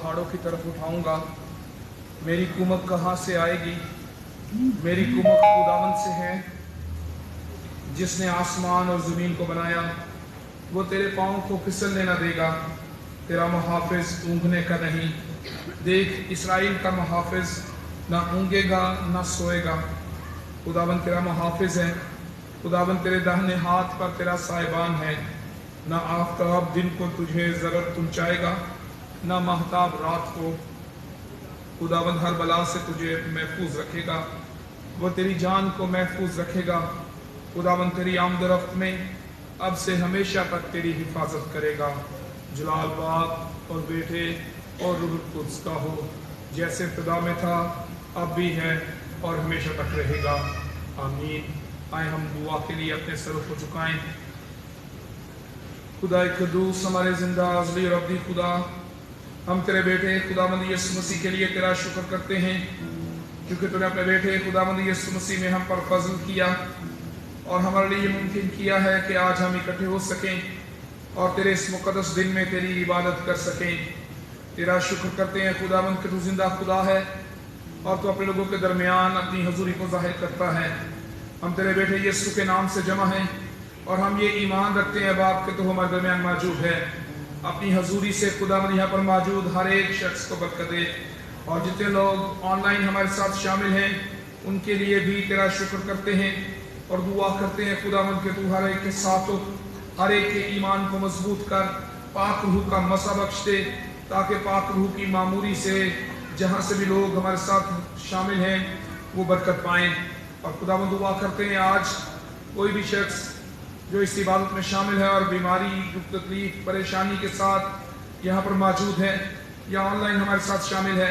पहाड़ों की तरफ उठाऊंगा। मेरी कुमक कहाँ से आएगी? मेरी कुमक खुदावंद से है जिसने आसमान और ज़मीन को बनाया। वो तेरे पाँव को फिसलने न देगा, तेरा मुहाफ़िज़ ऊँघने का नहीं। देख, इसराइल का मुहाफ़िज़ ना ऊँघेगा ना सोएगा। खुदावंद तेरा मुहाफ़िज़ है, खुदावंद तेरे दाहिने हाथ पर तेरा साहिबान है। ना आफ़ताब दिन को तुझे ज़रर पहुँचाएगा, ना महताब रात को। खुदावंद हर बला से तुझे महफूज रखेगा, वो तेरी जान को महफूज रखेगा। खुदावंद तेरी आमदरफ्त में अब से हमेशा तक तेरी हिफाजत करेगा। जलाल बाप और बेटे और रूह कुद्स का हो, जैसे इब्तिदा में था, अब भी है और हमेशा तक रहेगा। आमीन। आए हम दुआ के लिए अपने सरों को झुकाएं। खुदा कदूस, हमारे जिंदा अज़ली और अब्दी खुदा, हम तेरे बेटे खुदावंद यीशु मसीह के लिए तेरा शुक्र करते हैं, क्योंकि तूने अपने बेटे खुदावंद यीशु मसीह में हम पर फजल किया और हमारे लिए मुमकिन किया है कि आज हम इकट्ठे हो सकें और तेरे इस मुक़द्दस दिन में तेरी इबादत कर सकें। तेरा शुक्र करते हैं खुदावंद कि तू जिंदा खुदा है और तू अपने लोगों के दरमियान अपनी हजूरी को जाहिर करता है। हम तेरे बेटे यीशु के नाम से जमा हैं और हम ये ईमान रखते हैं बाप कि तू हमारे दरमियान मौजूद है। अपनी हजूरी से खुदावंद यहाँ पर मौजूद हर एक शख्स को बरकत दे, और जितने लोग ऑनलाइन हमारे साथ शामिल हैं उनके लिए भी तेरा शुक्र करते हैं और दुआ करते हैं खुदावंद कि तू हर एक के साथ हो, हर एक के ईमान को मजबूत कर, पाक रूह का मसा बख्श दे, ताकि पाक रूह की मामूरी से जहाँ से भी लोग हमारे साथ शामिल हैं वो बरकत पाएँ। और खुदावंद दुआ करते हैं आज कोई भी शख्स जो इस इबादत में शामिल है और बीमारी, दुख, तकलीफ, परेशानी के साथ यहाँ पर मौजूद है या ऑनलाइन हमारे साथ शामिल है,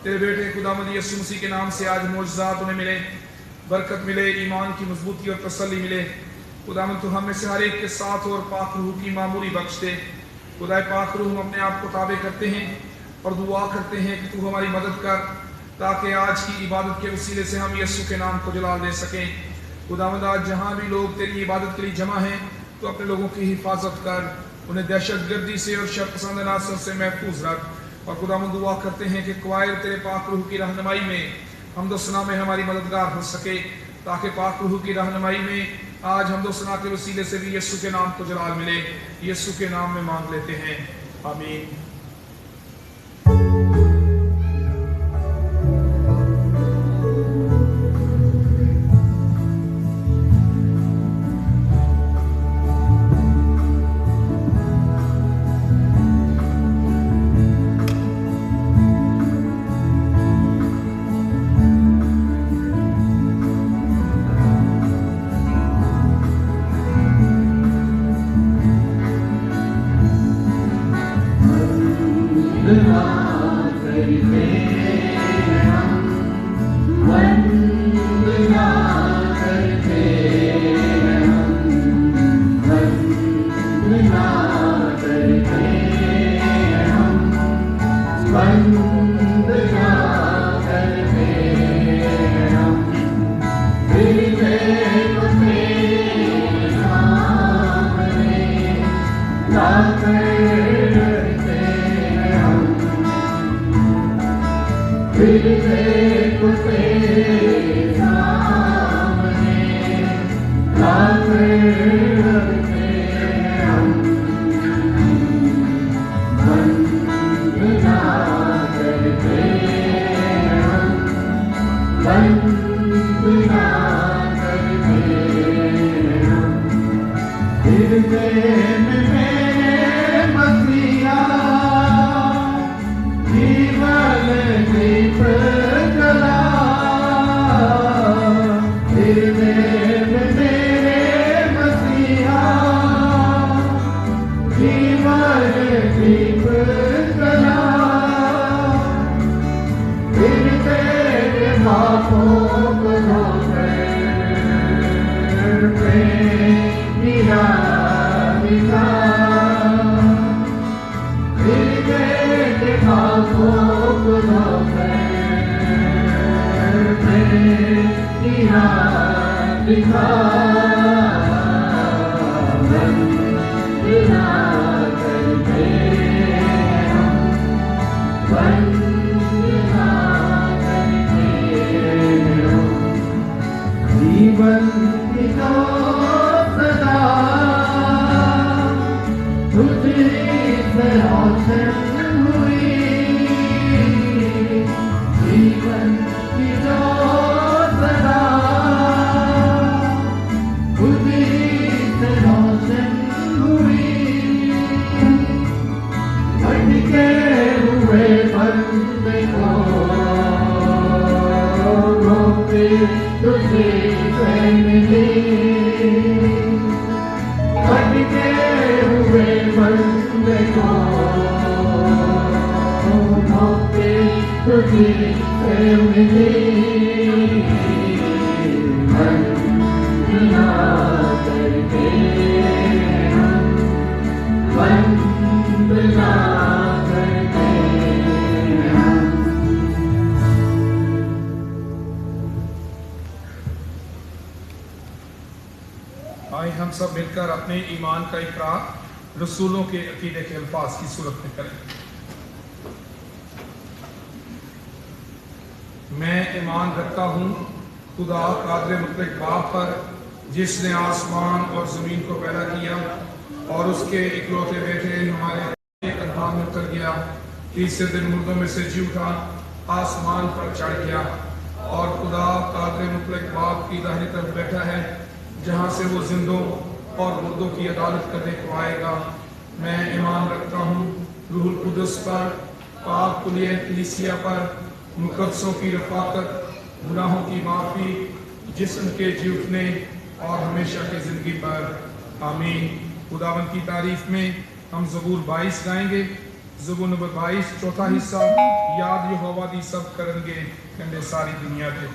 तेरे बेटे खुदावंद यीशु मसीह के नाम से आज मोजज़ात उन्हें मिले, बरकत मिले, ईमान की मजबूती और तसल्ली मिले। खुदावंद तू हम में से हर एक के साथ और पाक रूह की मामूरी बख्श दे। खुदा पाक रूह, हम अपने आप को ताबे करते हैं और दुआ करते हैं कि तू हमारी मदद कर, ताकि आज की इबादत के वसीले से हम यीशु के नाम को जलाल दे सकें। खुदावंद आज जहाँ भी लोग तेरी इबादत के लिए जमा हैं, तो अपने लोगों की हिफाजत कर, उन्हें दहशत गर्दी से और शर्पसंद अनासर से महफूज रख। और खुदावंद दुआ करते हैं कि क्वायर तेरे पाक रूह की रहनुमाई में हमदो सना में हमारी मददगार हो सके, ताकि पाक रूह की रहनुमाई में आज हमदो सना के वसीले से भी यीशु के नाम को जलाल मिले। यीशु के नाम में मांग लेते हैं, आमीन। जीवन की जो सदा तुझी से रोशन हुई, जीवन की जो सदा तुझी से रोशन हुई, भटके हुए बंदे को रोके तुझे से मिली, भटके हुए बंदे को रोके तुझे से मिली, वंदना करके हम वंदना करके हम। आइए हम सब मिलकर अपने ईमान का इकरार रसूलों के अकीदे के अल्फाज की सूरत में करें। मैं ईमान रखता हूँ खुदा कादिर मुतलक बाप पर, जिसने आसमान और ज़मीन को पैदा किया और उसके इकलौते बेटे हमारे अल्लाह में उतर गया, तीसरे दिन मुर्दों में से जी उठा, आसमान पर चढ़ गया और खुदा कादिर मुतलक बाप की दाहिनी तरफ बैठा है, जहाँ से वो जिंदों और मुर्दों की अदालत करने को आएगा। मैं ईमान रखता हूँ रूहुल कुदस पर, पाक कुलिया कलीसिया पर, मुकद्दसों की रफ़ाकत, गुनाहों की माफ़ी, जिस्म के जी उठने और हमेशा की ज़िंदगी पर। आमीन। खुदावंद की तारीफ में हम ज़बूर 22 गाएंगे। ज़बूर नंबर 22 चौथा हिस्सा, याद यहोवा दी सब करेंगे कंडे सारी दुनिया के।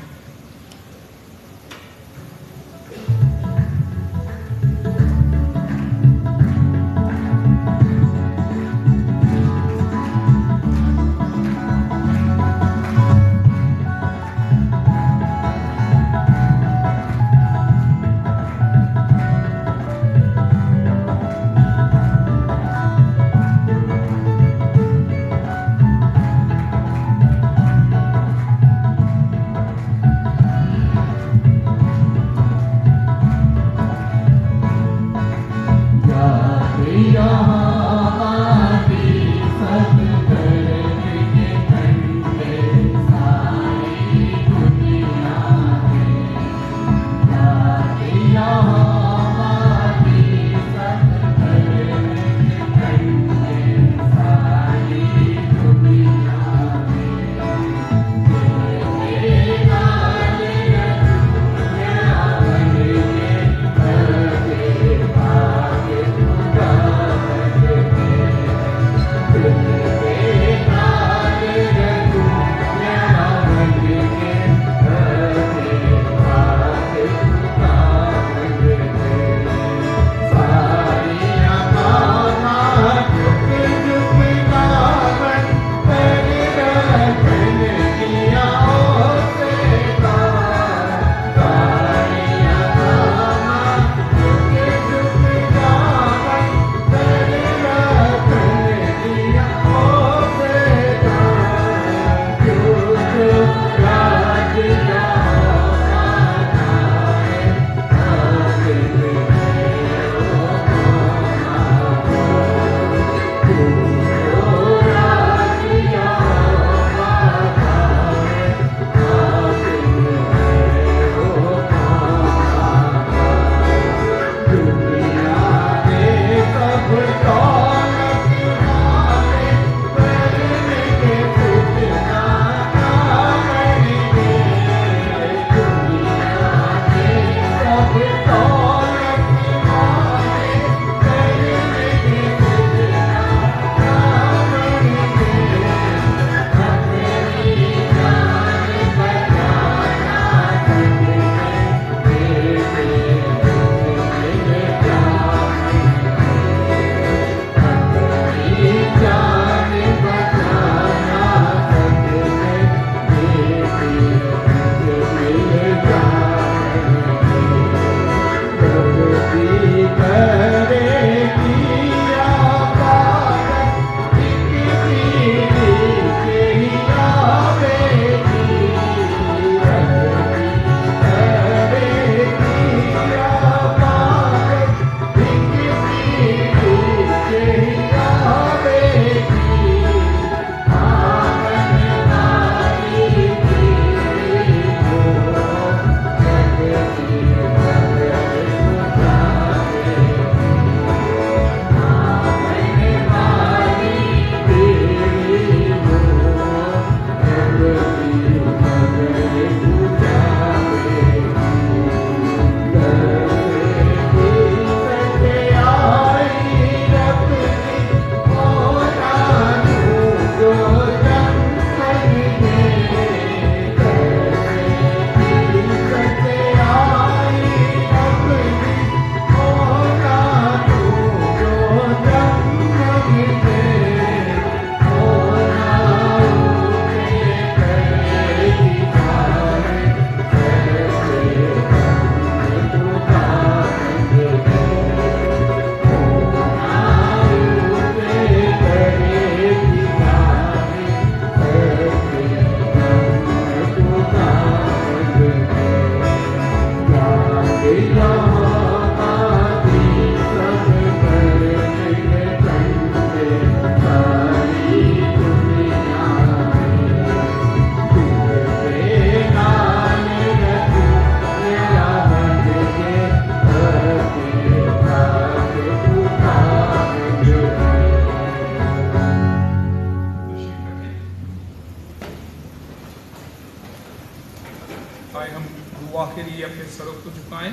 آئے ہم دعا کے لیے اپنے سروں کو جھکائیں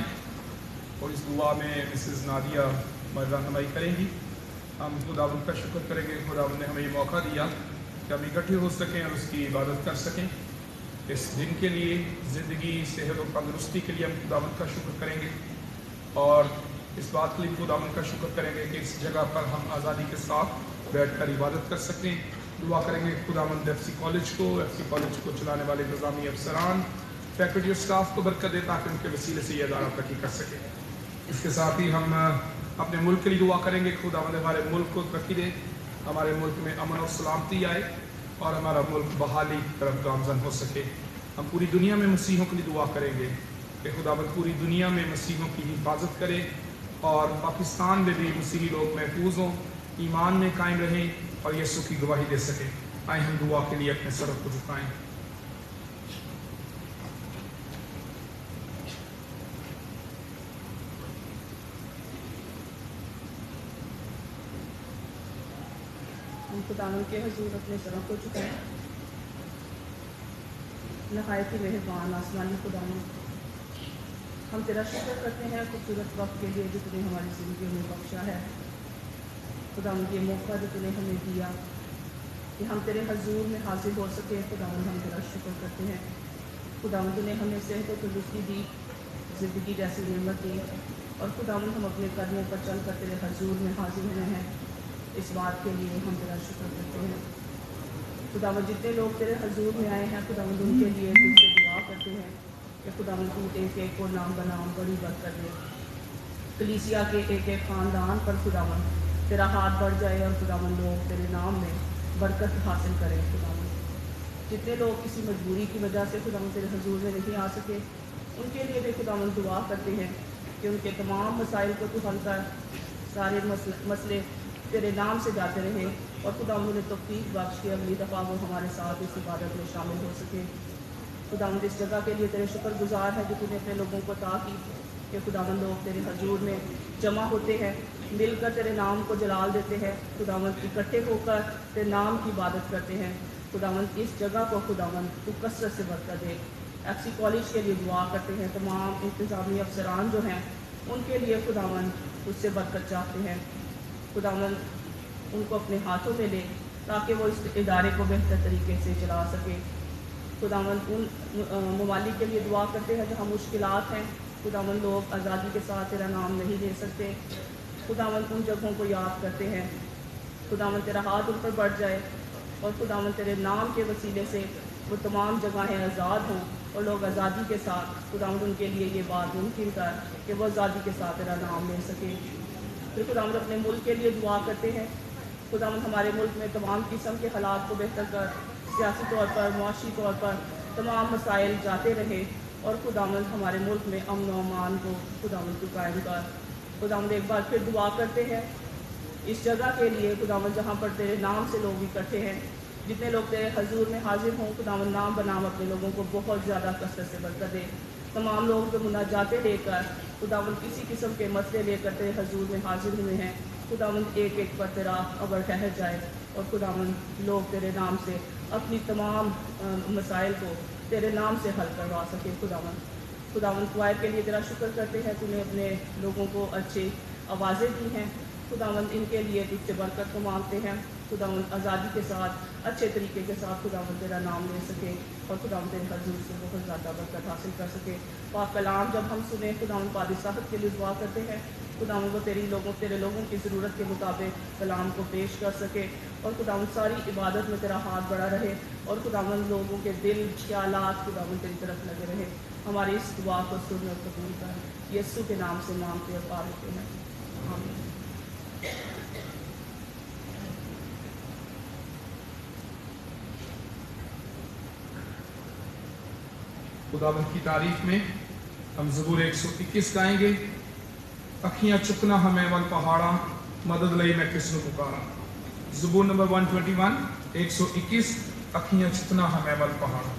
اور اس دعا میں مسز نادیہ رہنمائی کریں گی. ہم خداوند کا شکر کریں گے. خداوند نے ہمیں یہ موقع دیا کہ ہم اکٹھے ہو سکیں اور اس کی عبادت کر سکیں. اس دن کے لیے, زندگی, صحت اور تندرستی کے لیے ہم خداوند کا شکر کریں گے اور اس بات کے لیے خداوند کا شکر کریں گے کہ اس جگہ پر ہم آزادی کے ساتھ بیٹھ کر عبادت کر سکیں. دعا کریں گے خداوند ایف سی کالج کو چلانے والے نظامی افسران, فیکلٹی اور اسٹاف کو برکت دے تاکہ ان کے وسیلے سے یہ ادارہ ترقی کر سکے. اس کے ساتھ ہی ہم اپنے ملک کے لیے دعا کریں گے. خداوند ہمارے ملک کو ترقی دے, ہمارے ملک میں امن اور سلامتی آئے اور ہمارا ملک بحالی کی طرف گامزن ہو سکے. ہم پوری دنیا میں مسیحوں کے لیے دعا کریں گے کہ خداوند پوری دنیا میں مسیحوں کی حفاظت کرے اور پاکستان میں بھی مسیحی لوگ محفوظ ہوں, ایمان میں قائم رہیں اور یسوع کی گواہی دے سکیں. آئیں ہم دعا کے لیے اپنے سروں کو جھکائیں. ہم خداوند کے حضور اپنے سروں کو جھکائیں. نہایت ہی مہربان آسمانی خداوند, ہم تیرا شکر کرتے ہیں خوبصورت وقت کے لیے جو تو نے ہماری زندگی میں بخشا ہے. خداوند یہ موقع جو تو نے ہمیں دیا کہ ہم تیرے حضور میں حاضر ہو سکے. خداوند ہم تیرا شکر کرتے ہیں. خداوند نے ہمیں صحت و تندرستی دی, زندگی جیسی نعمت دی اور خداوند ہم اپنے قدموں پر چل کر تیرے حضور میں حاضر ہوئے ہیں. اس بات کے لیے ہم تیرا شکر کرتے ہیں. خداوند جتنے لوگ تیرے حضور میں آئے ہیں خداوند ان کے لیے تجھ سے دعا کرتے ہیں کہ خداوند تو ایک ایک کو نام بنام بڑی برکت دے. کلیسیا کے ایک ایک خاندان پر خداوند تیرا ہاتھ بڑھ جائے اور خداوند لوگ تیرے نام میں برکت حاصل کریں. خداوند جتنے لوگ کسی مجبوری کی وجہ سے خداوند تیرے حضور میں نہیں آ سکے ان کے لیے بھی خداوند دعا کرتے ہیں کہ ان کے تمام مسائل کو تو حل کر, سارے مسئلے تیرے نام سے جاتے رہے اور خداوند انہیں توفیق بخش کے اگلی دفعہ وہ ہمارے ساتھ اس عبادت میں شامل ہو سکے. خداوند اس جگہ کے لیے تیرے شکر گزار ہے جو تو نے اپنے لوگوں کو عطا کی کہ خداوند لوگ تیرے حضور میں جمع ہوتے ہیں, مل کر تیرے نام کو جلال دیتے ہیں. خداوند اکٹھے ہو کر تیرے نام کی عبادت کرتے ہیں. خداوند اس جگہ کو خداوند تو کثرت سے برکت دے. ایف سی کالج کے لیے دعا کرتے ہیں. تمام انتظامی افسران جو ہیں ان کے لیے خداوند اس سے برکت چاہتے ہیں. خداوند ان کو اپنے ہاتھوں میں لے تاکہ وہ اس ادارے کو بہتر طریقے سے چلا سکے. خداوند ان ممالک کے لیے دعا کرتے ہیں جہاں مشکلات ہیں. خداوند لوگ آزادی کے ساتھ تیرا نام نہیں لے سکتے. خداوند ان جگہوں کو یاد کرتے ہیں. خداوند تیرا ہاتھ ان پر بڑھ جائے اور خداوند تیرے نام کے وسیلے سے وہ تمام جگہیں آزاد ہوں اور لوگ آزادی کے ساتھ خداوند ان کے لیے یہ بات ممکن کر کہ وہ آزادی کے ساتھ تیرا نام لے سکے. پھر خداوند اپنے ملک کے لیے دعا کرتے ہیں. خداوند ہمارے ملک میں تمام قسم کے حالات کو بہتر کر, سیاسی طور پر, معاشی طور پر تمام مسائل جاتے رہے اور خداوند ہمارے ملک میں امن و امان کو خداوند کو قائم کر. خداوند ایک بار پھر دعا کرتے ہیں اس جگہ کے لیے خداوند جہاں پر تیرے نام سے لوگ اکٹھے ہیں, جتنے لوگ تیرے حضور میں حاضر ہوں خداوند نام بنام اپنے لوگوں کو بہت زیادہ کثرت سے برکت دے. تمام لوگ جو مناجاتیں لے کر خداوند کسی قسم کے مسئلے لے کر تیرے حضور میں حاضر ہوئے ہیں خداوند ایک ایک پر تیرا ابر ٹھہر جائے اور خداوند لوگ تیرے نام سے اپنی تمام مسائل کو تیرے نام سے حل کروا سکے. خداوند کوائر کے لیے تیرا شکر کرتے ہیں. تو نے اپنے لوگوں کو اچھی آوازیں دی ہیں. خداوند ان کے لیے تجھ سے برکت کو مانگتے ہیں. خداوند آزادی کے ساتھ اچھے طریقے کے ساتھ خداوند تیرا نام لے سکے اور خداوند تیرے حضور سے بہت زیادہ برکت حاصل کر سکے. پاک کلام جب ہم سنیں خداوند قاضی صاحب کے لیے دعا کرتے ہیں خداوند وہ تیرے لوگوں کی ضرورت کے مطابق کلام کو پیش کر سکے اور خداوند ساری عبادت میں تیرا ہاتھ بڑا رہے اور خداوند لوگوں کے دل خیالات خداوند تیری طرف لگے رہے. ہماری اس دعا کو سن اور قبول کر یسوع کے نام سے مانگتے اور پالتے ہیں. آمین. خداوند کی تعریف میں ہم زبور 121 گائیں گے. اکھیاں چکنا ہمیں ول پہاڑا, مدد لئی میں کس نو پکارا. زبور نمبر 121 121. اکھیاں چکنا ہمیں ول پہاڑا.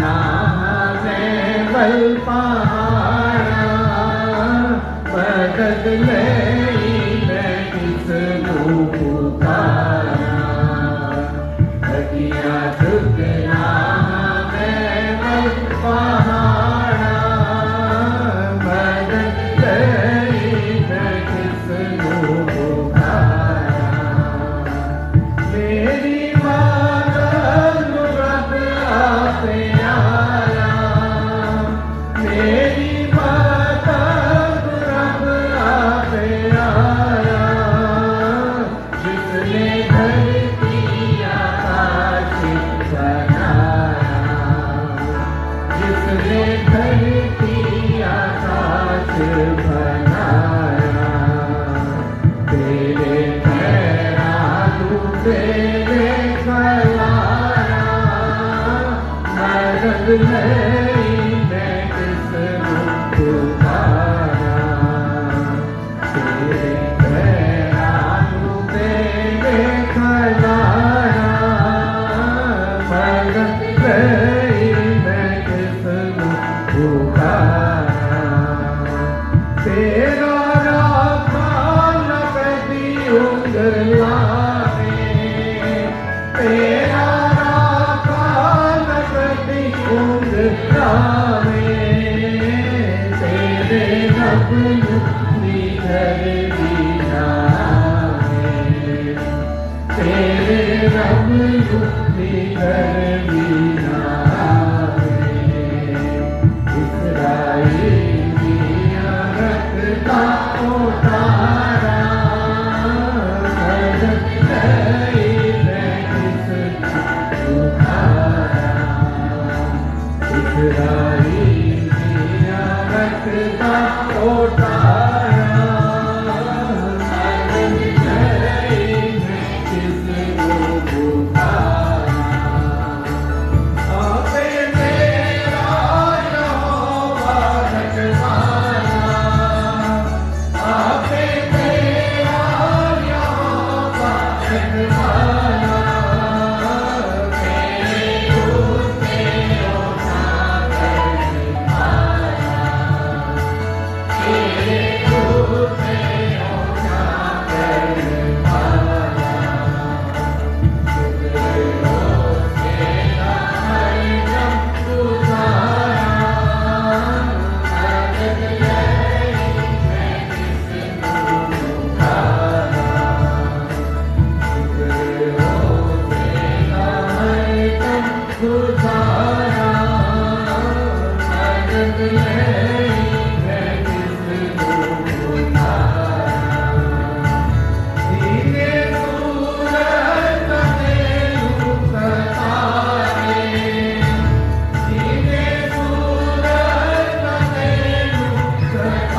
हमें बल पहाड़ा मदद मैं किसनू पुकारा लगिया झुकना हमें बल पहाड़ा मदद मैं किसनू पुकारा मेरी मदद रब आपे आया मेरी मदद रब आपे आया जिसने धरती आकाश बनाया जिसने धरती आकाश बनाया तेरे पैरां तेरे खलाया मदद नहीं मैं किसनू पुकारा तेरे पैरां तेरे खलाया मदद नहीं मैं किसनू पुकारा तेरा राखा न कभी उंगला तेरा राखा न कभी उंगला तेरे रब निधर दीना तेरे रब निधर दीना इसराइली रखता उतारा मदद नहीं मैं किसनू पुकारा इसराइली रखता उतारा मदद नहीं मैं किसनू पुकारा आपे मेरा यहोवा रखवाला आपे मेरा यहोवा रखवाला मेरे टूटे उठा कर पाया मेरे टूटे उठा कर पाया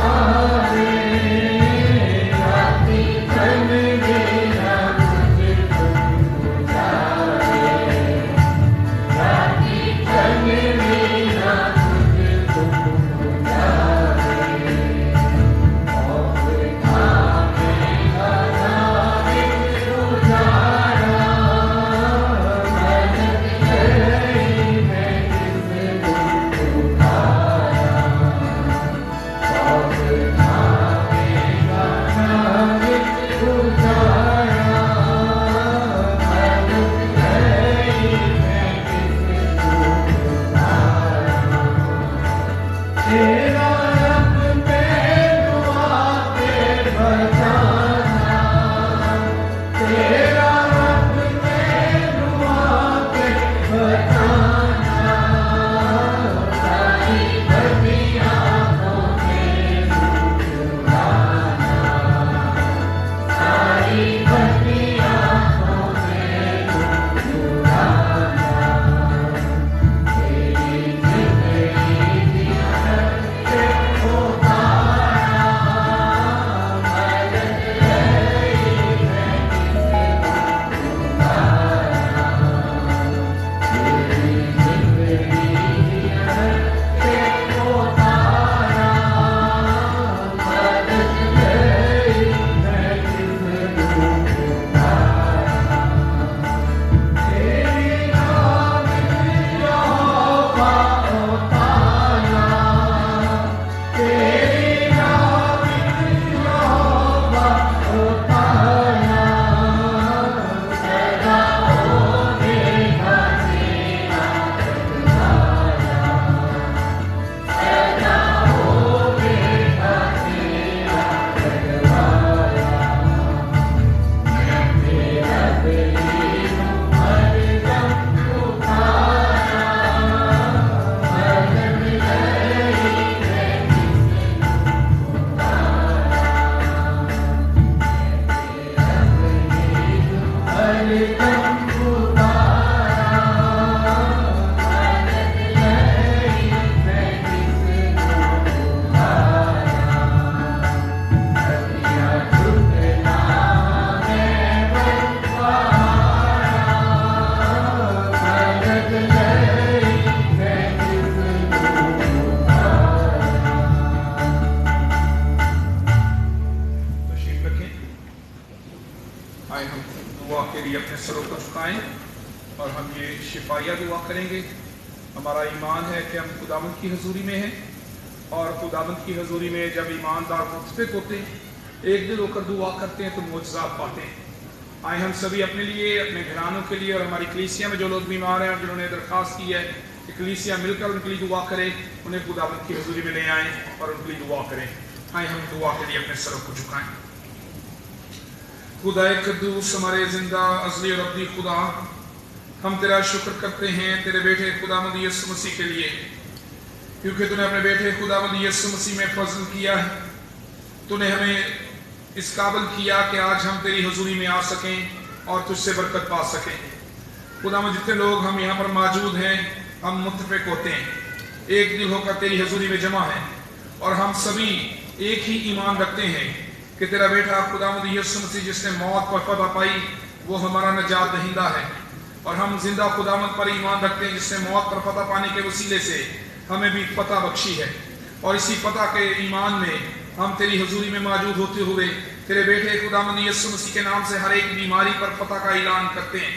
और हम ये शिफाया दुआ करेंगे। हमारा ईमान है कि हम खुदावंद की हजूरी में हैं और खुदावंद की हजूरी में जब ईमानदार मुतफिक होते हैं, एक दिल होकर दुआ करते हैं तो मुआवज़ात पाते हैं। आए हम सभी अपने लिए, अपने घरानों के लिए और हमारी कलीसिया में जो लोग बीमार हैं और जिन्होंने दरख्वास्त की है कि कलीसिया मिलकर उनके लिए दुआ करे, उन्हें खुदावंद की हजूरी में ले आएँ और उनके लिए दुआ करें। आए हम दुआ के लिए अपने सरों को झुकाएं। खुदा कद्दूस, हमारे जिंदा अज़ली और अब्दी खुदा, हम तेरा शुक्र करते हैं तेरे बेटे खुदावंद यीशु मसीह के लिए, क्योंकि तूने अपने बेटे खुदावंद यीशु मसीह में फजल किया है। तूने हमें इस काबिल किया कि आज हम तेरी हजूरी में आ सकें और तुझसे बरकत पा सकें। खुदावंद, जितने लोग हम यहाँ पर मौजूद हैं, हम मुत्तफिक होते हैं, एक दिल होकर तेरी हजूरी में जमा हैं और हम सभी एक ही ईमान रखते हैं कि तेरा बेटा खुदावंद यीशु मसीह जिसने मौत पर फतह पाई, वो हमारा नजात दहिंदा है। और हम जिंदा खुदावंद पर ईमान रखते हैं जिसने मौत पर फतह पाने के वसीले से हमें भी फतह बख्शी है। और इसी फतह के ईमान में हम तेरी हजूरी में मौजूद होते हुए तेरे बेटे खुदावंद यीशु मसीह के नाम से हर एक बीमारी पर फतह का ऐलान करते हैं।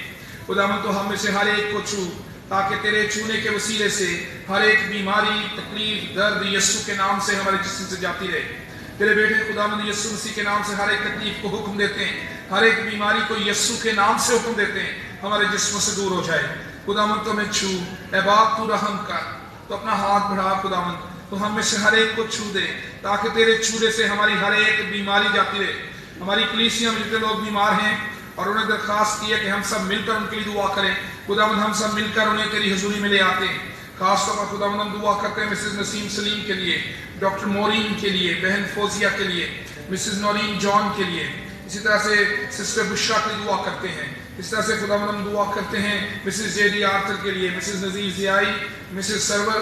खुदावंद, तो हम में से हर एक को छू, ताकि तेरे छूने के वसीले से हर एक बीमारी, तकलीफ, दर्द यीशु के नाम से हमारे जिस्म से जाती रहे। तेरे बेटे खुदावंद यीशु मसीह के नाम से हर एक तकलीफ को हुक्म देते हैं, हर एक बीमारी को यीशु के नाम से हुक्म देते हैं, हमारे जिस्म से दूर हो जाए। खुदावंद, तो हमें छू, ऐ बाप तू रहम कर, तो अपना हाथ बढ़ा खुदावंद, तो हम में से हर एक को छू दे, ताकि तेरे छूने से हमारी हर एक बीमारी जाती रहे। हमारी कलीसिया में जितने लोग बीमार हैं और उन्हें दरख्वास्त की है कि हम सब मिलकर उनके लिए दुआ करें, खुदावंद हम सब मिलकर उन्हें तेरी हजूरी में ले आते हैं। खासतौर पर खुदावंद हम दुआ करते हैं मिसेस नसीम सलीम के लिए, डॉक्टर मोरीन के लिए, बहन फौजिया के लिए, मिसेस नौरीन जॉन के लिए, इसी तरह से सिस्टर बुशरा के लिए दुआ करते हैं। इस तरह से खुदावंद हम दुआ करते हैं मिसेस जेडी आर्थर के लिए, Mrs Nazir Ziai, Mrs Sarwar,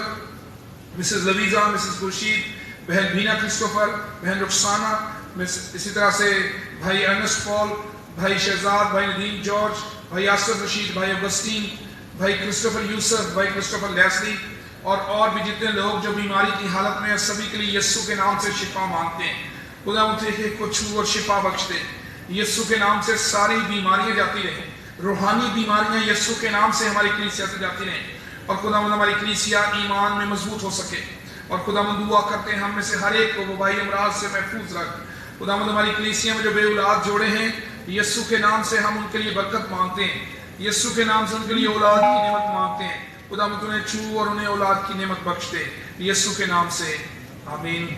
Mrs Laviza, Mrs Khurshid, बहन बीना क्रिस्टोफर, बहन रुखसाना, इसी तरह से भाई अर्नेस्ट पॉल, भाई शहजाद, भाई नदीम जॉर्ज, भाई आसफ रशीद, भाई अगस्तीन, भाई क्रिस्टोफर यूसुफ, भाई क्रिस्टोफर लेस्ली और भी जितने लोग जो बीमारी की हालत में, सभी के लिए यीशु के नाम से शिफा मांगते हैं। खुदा उनसे को छू और शिफा बख्श दे। यीशु के नाम से सारी बीमारियां जाती रहें, रूहानी बीमारियां यीशु के नाम से हमारी कलीसिया से जाती रहें और खुदावंद हमारी कलीसिया ईमान में मजबूत हो सके। और खुदावंद दुआ करते हैं हम में से हर एक को वबाई अमराज से महफूज रख। खुदावंद हमारी कलीसिया में जो बेऔलाद जोड़े हैं, यीशु के नाम से हम उनके लिए बरकत मांगते हैं, यीशु के नाम से उनके लिए औलाद की नेमत मांगते हैं। खुदावंद उन्हें छू और उन्हें औलाद की नेमत बख्श दे, यीशु के नाम से, आमीन।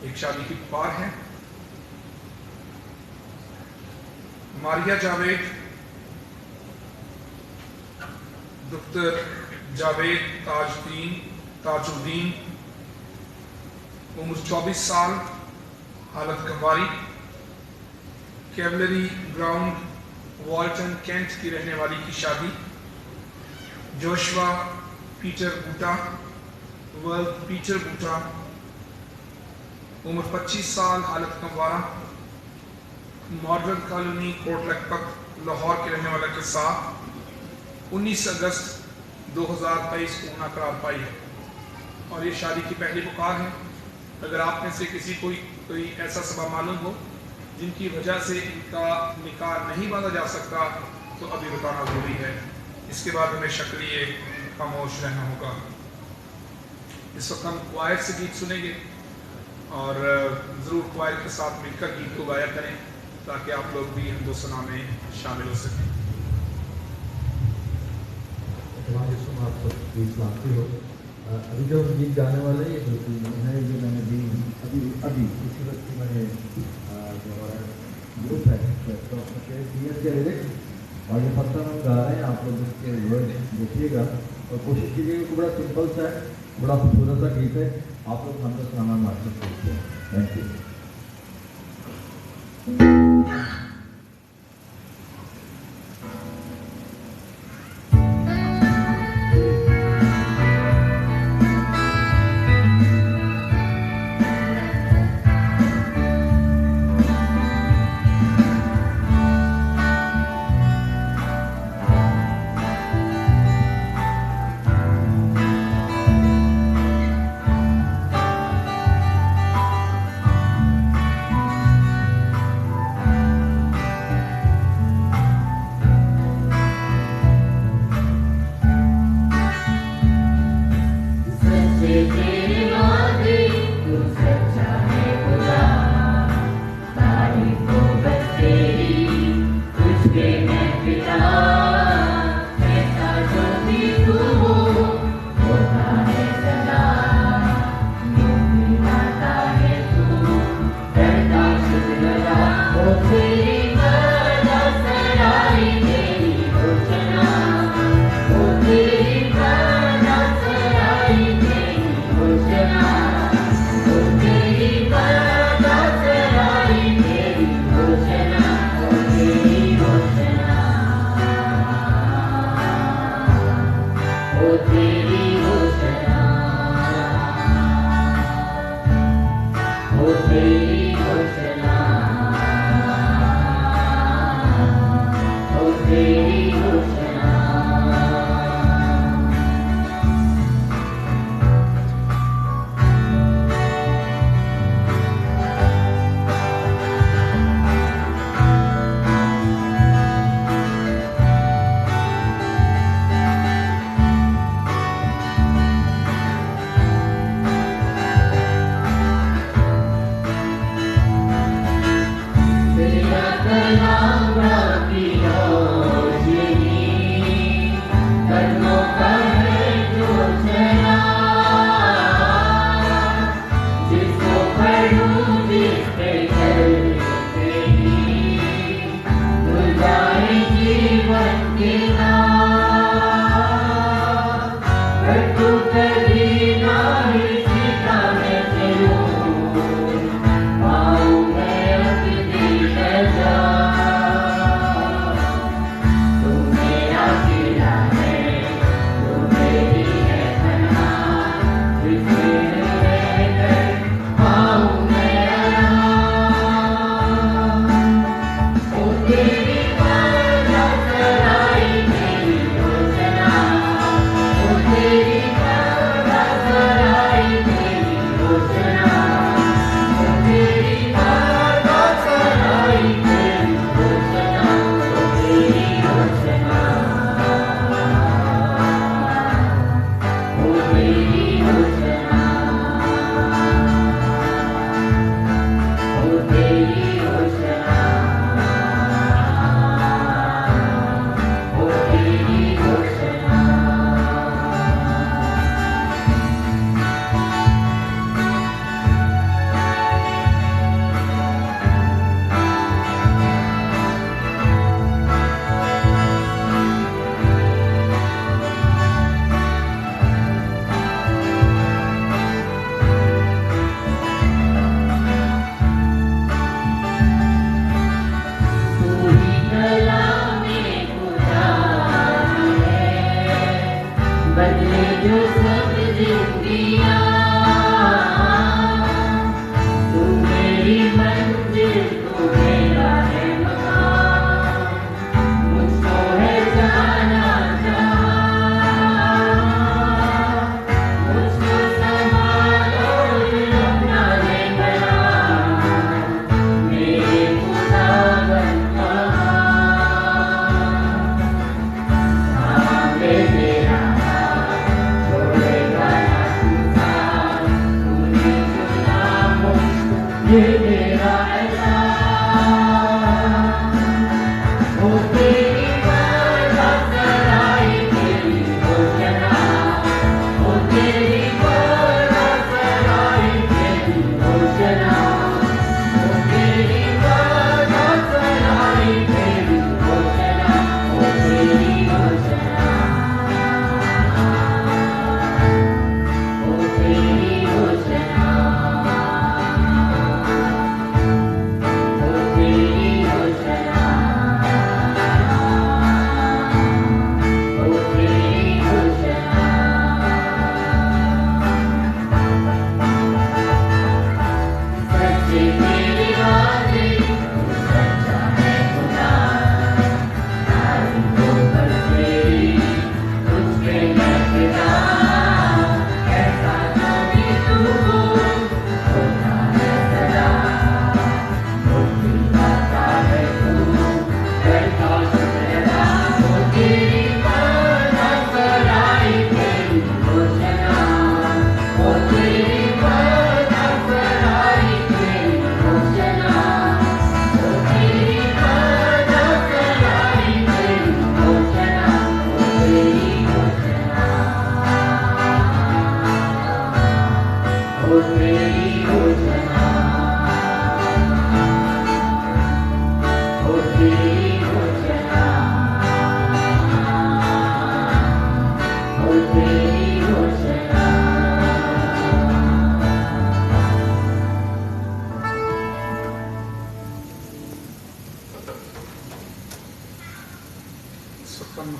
एक शादी की पुकार है। मारिया जावेद, डॉक्टर जावेद ताजुद्दीन, उम्र 24 साल, हालत कमवारी, कैवलरी ग्राउंड वॉल्टन कैंट की रहने वाली की शादी। जोशुआ पीटर बूटा, वर्ल्ड पीटर बूटा, उम्र 25 साल, हालत कमवारा, मॉडर्न कॉलोनी कोट लखपत लाहौर के रहने वाला के साथ 19 अगस्त 2023 को होना करार पाई है। और ये शादी की पहली पुकार है। अगर आप में से किसी कोई ऐसा सबब मालूम हो जिनकी वजह से इनका निकाह नहीं बांधा जा सकता, तो अभी बताना जरूरी है। इसके बाद हमें शक्रिय खामोश रहना होगा। इस वक्त हम क्वायर से गीत सुनेंगे और ज़रूर क्वायर के साथ मिलकर गीत को गाया करें, ताकि आप लोग भी हिंदू सना में शामिल हो सकें। आप सब गीत लाते हो। अभी जो गीत गाने वाले ये है, ये मैंने भी अभी इसी वक्त मैंने जो हमारा ग्रुप है के लिरिक्स और ये पत्ता हम गा रहे हैं, आप लोग इसके वर्ड देखिएगा और कोशिश कीजिएगा कि बड़ा सिंपल सा है, बड़ा खूबसूरत सा गीत है, आप लोग हम तो सुनाना मार्केट करते हैं। Thank you.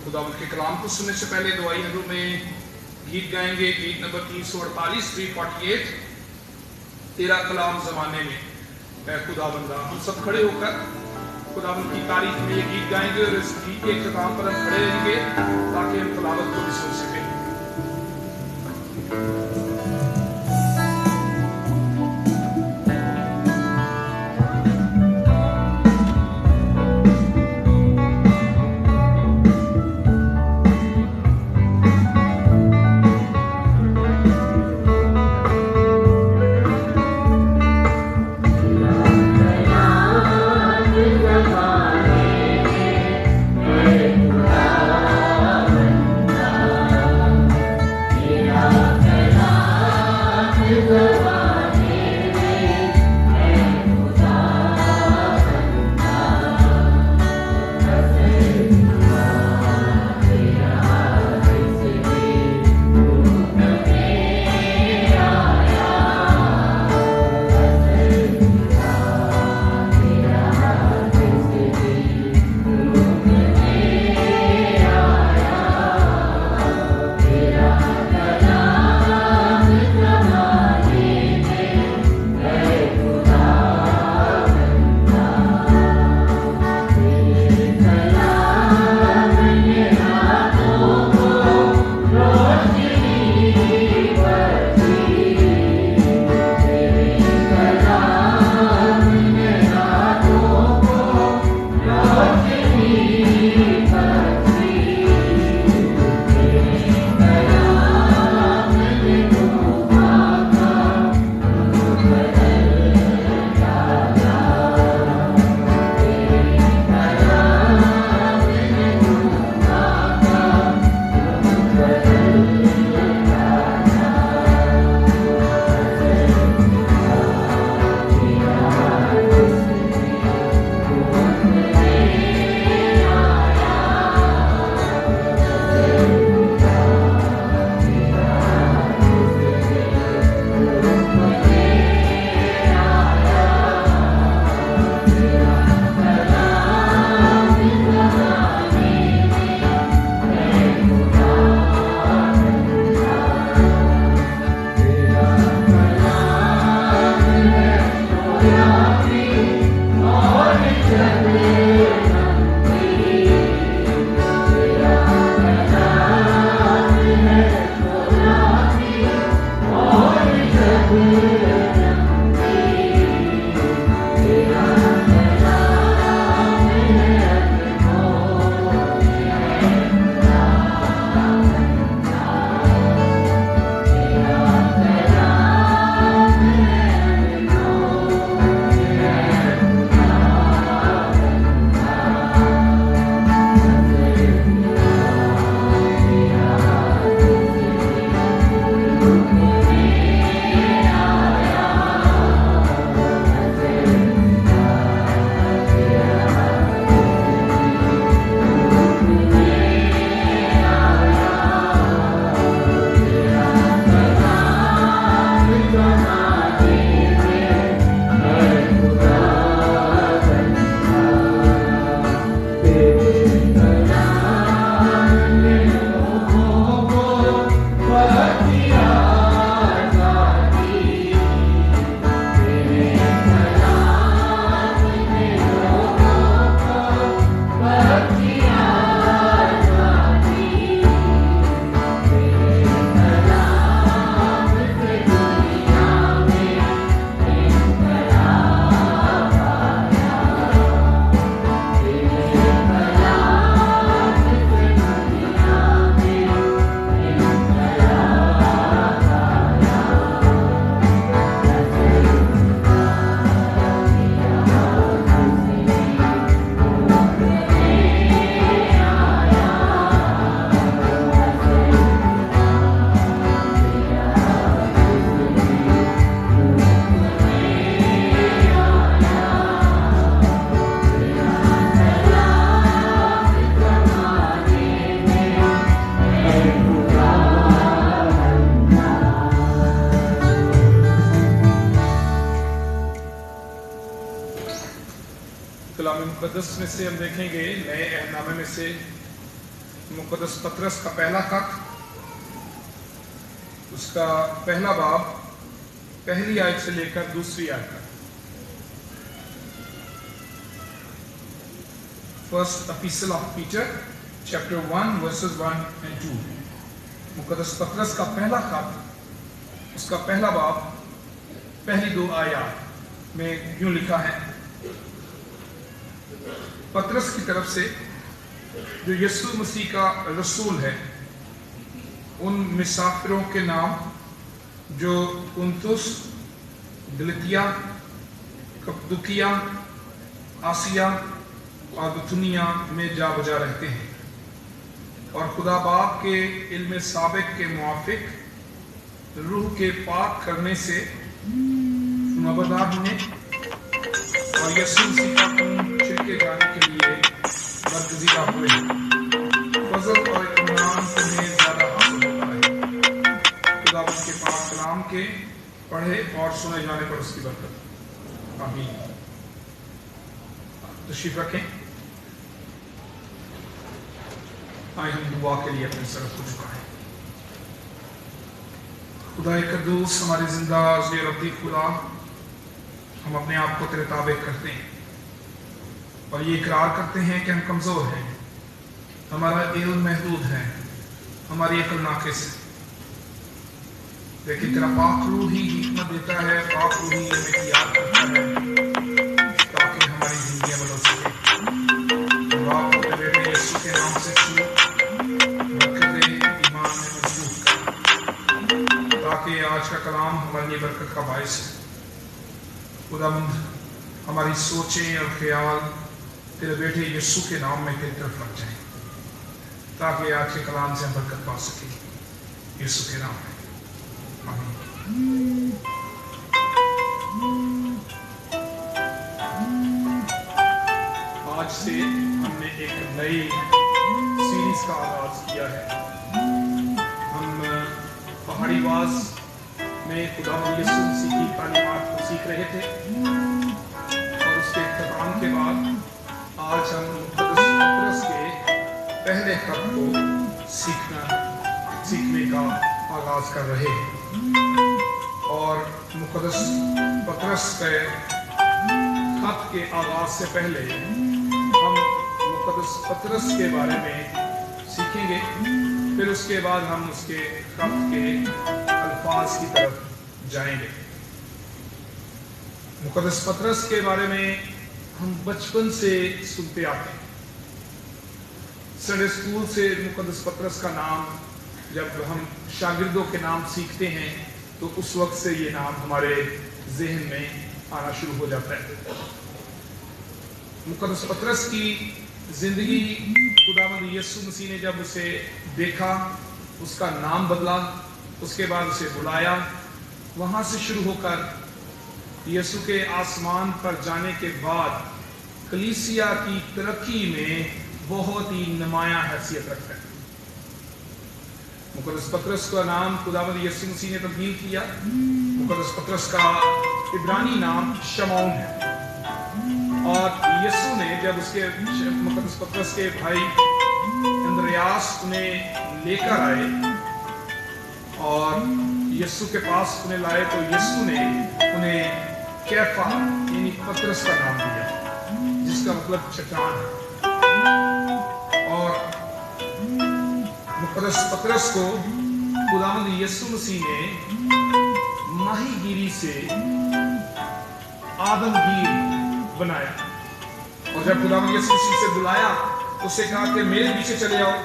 खुदावंद के कलाम को सुनने से पहले दुआई नगरों में गीत गाएंगे। गीत नंबर 348 348 तेरा कलाम जमाने में है खुदावंदा। हम सब खड़े होकर खुदावंद की तारीफ में ये गीत गाएंगे और इस गीत के इख्तिताम पर हम खड़े रहेंगे ताकि हम खुदावंद को भी सुन सकें। तेरा कलाम मुक़द्दस में से हम देखेंगे नए अहदनामे में से मुक़द्दस पत्रस का पहला खत, उसका पहला बाब पहली आयत से लेकर दूसरी आयत तक। First epistle of Peter chapter 1 versus 1 and 2। मुक़द्दस पत्रस का पहला खत, उसका पहला बाब पहली दो आयत में यूं लिखा है, पत्रस की तरफ से जो यीशु मसीह का रसूल है, उन मुसाफिरों के नाम जो पुन्तुस, गलतिया, कप्पदूकिया, आसिया और बिथुनिया में जा बजा रहते हैं, और खुदा बाप के इल्म साबिक के मुआफिक रूह के पाक करने से मबदार होने और यीशु मसीह का खून छिड़के जाने के लिए बरगज़ीदा हुए। फजल और इत्मीनान तुम्हें ज़्यादा हासिल होता है। खुदावंद के पाक कलाम के पढ़े और सुने जाने पर उसकी बरकत। आमीन। तशरीफ रखें। आइए हम दुआ के लिए अपने सर को झुकाएं। खुदा कद्दूस, हमारे जिंदा ज़ेर-ए-अब्दी खुदा, हम अपने आप को तेरे ताबे करते हैं और ये इकरार करते हैं कि हम कमज़ोर हैं, हमारा इल्म महदूद है, हमारी अक्ल नाक़िस है, लेकिन तेरा पाक रूह ही हिकमत देता है, पाक रूह ही हमें याद करता है ताकि हमारी ज़िंदगी बदल सके। खुदावंद ये बरकत का बायस है। खुदावंद हमारी सोचें और ख्याल तेरे बेटे यीशु के नाम में तेरी तरफ लग जाए, ताकि आज के कलाम से हम बरकत पा सकें, यीशु के नाम में, आमीन। आज से हमने एक नई सीरीज का आगाज किया है। हम पहाड़ी वाज में खुदावंद यीशु मसीह की तालीमात को सीख रहे थे और उसके इख्तिताम के बाद आज हम मुक़द्दस पत्रस के पहले खत को सीखने का आगाज कर रहे हैं। और मुक़द्दस पत्रस के खत के आगाज से पहले हम मुक़द्दस पत्रस के बारे में सीखेंगे, फिर उसके बाद हम उसके खत के अल्फाज की तरफ जाएंगे। मुक़द्दस पत्रस के बारे में हम बचपन से सुनते आते हैं। संडे स्कूल से मुक़द्दस पत्रस का नाम जब हम शागिर्दों के नाम सीखते हैं तो उस वक्त से ये नाम हमारे ज़हन में आना शुरू हो जाता है। मुक़द्दस पत्रस की जिंदगी खुदावंद यीशु मसीह ने जब उसे देखा, उसका नाम बदला, उसके बाद उसे बुलाया, वहां से शुरू होकर यीशु के आसमान पर जाने के बाद कलीसिया की तरक्की में बहुत ही नुमायां हैसियत रखता है। मुक़द्दस पत्रस का नाम खुदावंद यीशु मसीह ने तब्दील किया। मुक़द्दस पत्रस का इब्रानी नाम शमौन है और यीशु ने जब उसके मुक़द्दस पत्रस के भाई अंद्रयास उन्हें लेकर आए और यीशु के पास उन्हें लाए तो यीशु ने उन्हें कैफा यानी पत्रस का नाम दिया, जिसका मतलब चट्टान है। और मुक़द्दस पत्रस को खुदावंद यीशु मसीह ने माहीगीरी से आदमगीर बनाया। और जब खुदावंद यीशु मसीह से बुलाया, उससे कहा कि मेरे पीछे चले आओ,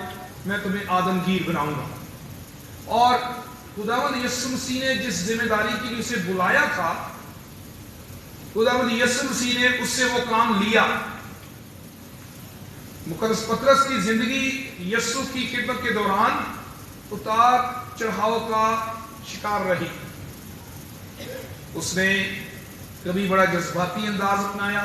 मैं तुम्हें आदमगीर बनाऊंगा। और खुदावंद यीशु मसीह ने जिस जिम्मेदारी के लिए उसे बुलाया था, खुदावंद यीशु मसीह ने उससे वो काम लिया। मुक़द्दस पत्रस की जिंदगी यीशु की खिदमत के दौरान उतार चढ़ाव का शिकार रही। उसने कभी बड़ा जज्बाती अंदाज अपनाया,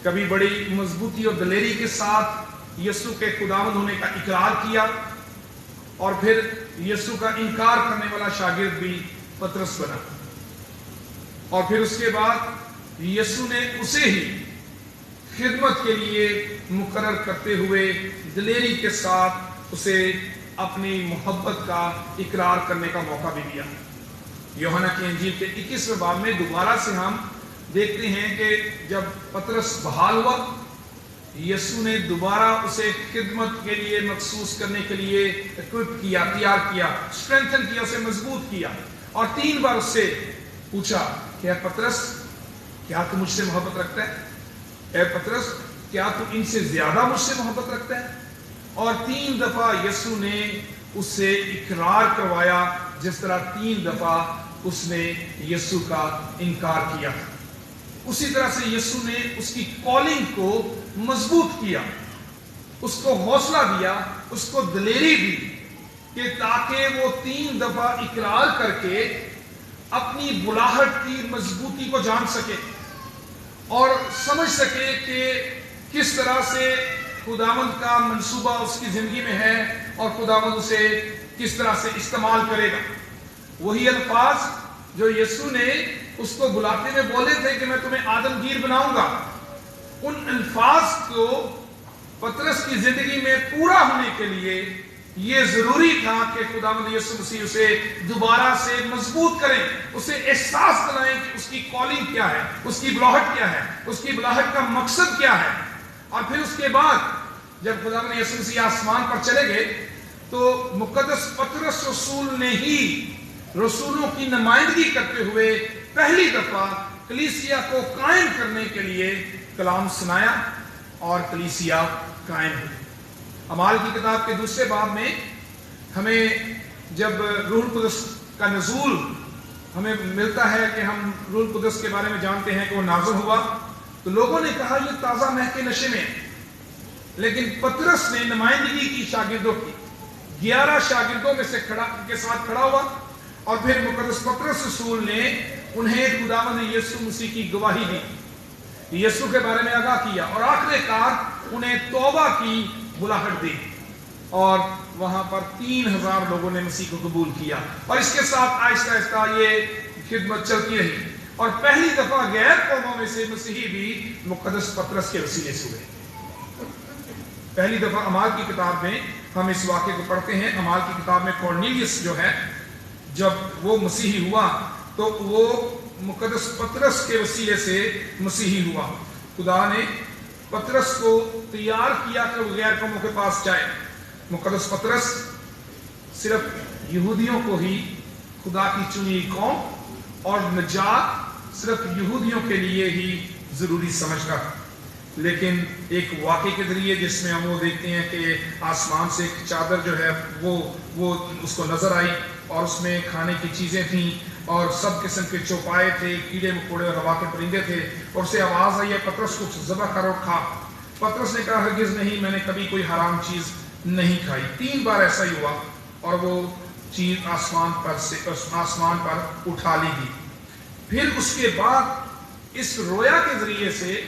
कभी बड़ी मजबूती और दलेरी के साथ यीशु के खुदावंद होने का इकरार किया, और फिर यीशु का इनकार करने वाला शागिर्द भी पत्रस बना। और फिर उसके बाद यीशु ने उसे ही खिदमत के लिए मुकर्रर करते हुए दिलेरी के साथ उसे अपनी मोहब्बत का इकरार करने का मौका भी दिया। यूहन्ना की इंजील के 21वें बाब में दोबारा से हम देखते हैं कि जब पत्रस बहाल हुआ, यीशु ने दोबारा उसे खिदमत के लिए मखसूस करने के लिए इक्विप किया, तैयार किया, स्ट्रेंथन किया, उसे मजबूत किया। और 3 बार उससे पूछा कि पत्रस, क्या तू मुझसे मोहब्बत रखता है? ए पत्रस, क्या तू इनसे ज्यादा मुझसे मोहब्बत रखता है? और 3 दफा यीशु ने उससे इकरार करवाया, जिस तरह 3 दफा उसने यीशु का इनकार किया। उसी तरह से यीशु ने उसकी कॉलिंग को मजबूत किया, उसको हौसला दिया, उसको दिलेरी दी कि ताकि वो 3 दफा इकरार करके अपनी बुलाहट की मजबूती को जान सके और समझ सके कि किस तरह से खुदावंद का मंसूबा उसकी जिंदगी में है और खुदावंद उसे किस तरह से इस्तेमाल करेगा। वही अल्फाज जो यीशु ने उसको बुलाते हुए बोले थे कि मैं तुम्हें आदमगीर बनाऊंगा, उन अल्फाज को पत्रस की जिंदगी में पूरा होने के लिए ये जरूरी था कि खुदावंद यीशु मसीह उसे दोबारा से मजबूत करें, उसे एहसास दिलाएं कि उसकी कॉलिंग क्या है, उसकी बुलाहट क्या है, उसकी बुलाहट का मकसद क्या है। और फिर उसके बाद जब खुदावंद यीशु मसीह आसमान पर चले गए तो मुक़द्दस पत्रस रसूल ने ही रसूलों की नुमाइंदगी करते हुए पहली दफा कलीसिया को कायम करने के लिए कलाम सुनाया और कलीसिया कायम हुई। अमाल की किताब के 2 बाब में हमें जब रूह कुदस का नज़ूल ہمیں ملتا ہے کہ ہم روح القدس کے بارے میں جانتے ہیں کہ وہ نازل ہوا، تو لوگوں نے کہا یہ تازہ مہکے نشے میں ہے، لیکن پطرس نے نمائندگی کی شاگردوں کی، 11 شاگردوں میں سے کے ساتھ کھڑا ہوا، اور پھر مقدس پطرس رسول نے انہیں خداوند یسوع مسیح کی گواہی دی، یسوع کے بارے میں آگاہ کیا، اور آخر کار انہیں توبہ کی بلاہٹ دی، اور وہاں پر 3000 لوگوں نے مسیح کو قبول کیا، اور اس کے ساتھ آہستہ آہستہ یہ خدمت چلتی رہی، اور پہلی دفعہ غیر قوموں میں سے مسیحی بھی مقدس پطرس کے وسیلے سے ہوئے۔ پہلی دفعہ اعمال کی کتاب میں ہم اس واقعے کو پڑھتے ہیں۔ اعمال کی کتاب میں کورنیلیس جو ہے، جب وہ مسیحی ہوا تو وہ مقدس پطرس کے وسیلے سے مسیحی ہوا۔ خدا نے پطرس کو تیار کیا کہ وہ غیر قوموں کے پاس جائے۔ مقدس پطرس صرف یہودیوں کو ہی خدا کی چنی قوم اور نجات صرف یہودیوں کے لیے ہی ضروری سمجھتا، لیکن ایک واقعے کے ذریعے جس میں ہم وہ دیکھتے ہیں کہ آسمان سے ایک چادر جو ہے وہ اس کو نظر آئی، اور اس میں کھانے کی چیزیں تھیں، اور سب قسم کے چوپائے تھے، کیڑے مکوڑے اور ہوا کے پرندے تھے، اور اسے آواز آئی ہے پطرس کچھ ذبح کر اور کھا۔ پطرس نے کہا ہرگز نہیں، میں نے کبھی کوئی حرام چیز نہیں کھائی۔ 3 بار ایسا ہی ہوا، اور وہ چیز آسمان پر اٹھا لی گئی۔ پھر اس کے بعد اس رویا کے ذریعے سے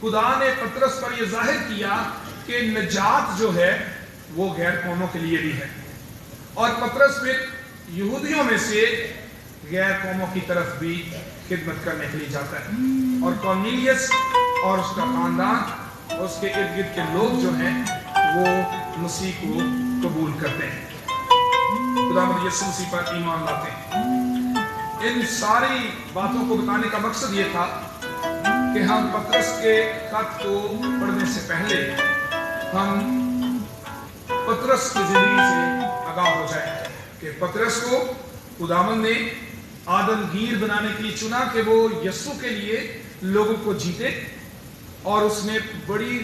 خدا نے پطرس پر یہ ظاہر کیا کہ نجات جو ہے وہ غیر قوموں کے لیے بھی ہے، اور پطرس پھر یہودیوں میں سے غیر قوموں کی طرف بھی خدمت کرنے کے لیے جاتا ہے، اور کورنیلیس اور اس کا خاندان اور اس کے ارد گرد کے لوگ جو ہیں وہ مسیح کو قبول کرتے ہیں، خداوند یسوع مسیح پر ایمان لاتے ہیں۔ ان ساری باتوں کو بتانے کا مقصد یہ تھا کہ ہم پطرس کے خط کو پڑھنے سے پہلے ہم پطرس کی زندگی سے آگاہ ہو جائیں کہ پطرس کو خداوند نے آدمگیر بنانے کے لیے چنا کہ وہ یسوع کے لیے لوگوں کو جیتے، اور اس نے بڑی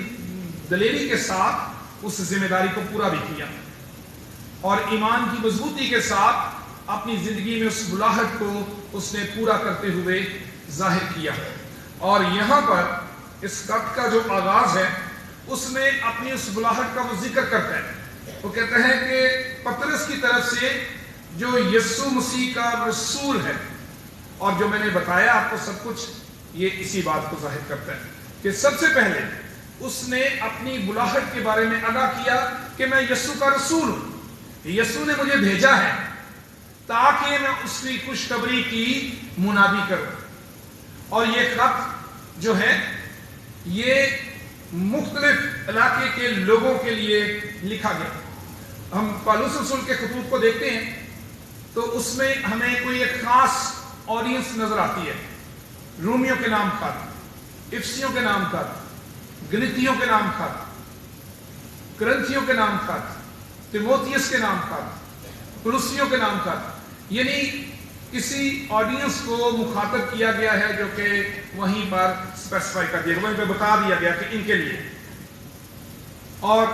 دلیری کے ساتھ اس ذمہ داری کو پورا بھی کیا، اور ایمان کی مضبوطی کے ساتھ اپنی زندگی میں اس بلاہٹ کو اس نے پورا کرتے ہوئے ظاہر کیا۔ اور یہاں پر اس خط کا جو آغاز ہے اس میں اپنی اس بلاہٹ کا وہ ذکر کرتا ہے۔ وہ کہتا ہے کہ پطرس کی طرف سے جو یسوع مسیح کا رسول ہے، اور جو میں نے بتایا آپ کو سب کچھ یہ اسی بات کو ظاہر کرتا ہے کہ سب سے پہلے اس نے اپنی بلاہٹ کے بارے میں آگاہ کیا کہ میں یسوع کا رسول ہوں، یسوع نے مجھے بھیجا ہے تاکہ میں اس کی خوشخبری کی منادی کروں۔ اور یہ خط جو ہے یہ مختلف علاقے کے لوگوں کے لیے لکھا گیا۔ ہم پالوس رسول کے خطوط کو دیکھتے ہیں تو اس میں ہمیں کوئی ایک خاص آڈینس نظر آتی ہے۔ رومیوں کے نام خط، افسیوں کے نام خط، گلتیوں کے نام خط، کرنتھیوں کے نام خط، تیموتھیوس کے نام خط، کولوسیوں کے نام خط، یعنی کسی آڈینس کو مخاطب کیا گیا ہے جو کہ وہیں پر اسپیسیفائی کر دیا گیا، وہیں پہ بتا دیا گیا کہ ان کے لیے، اور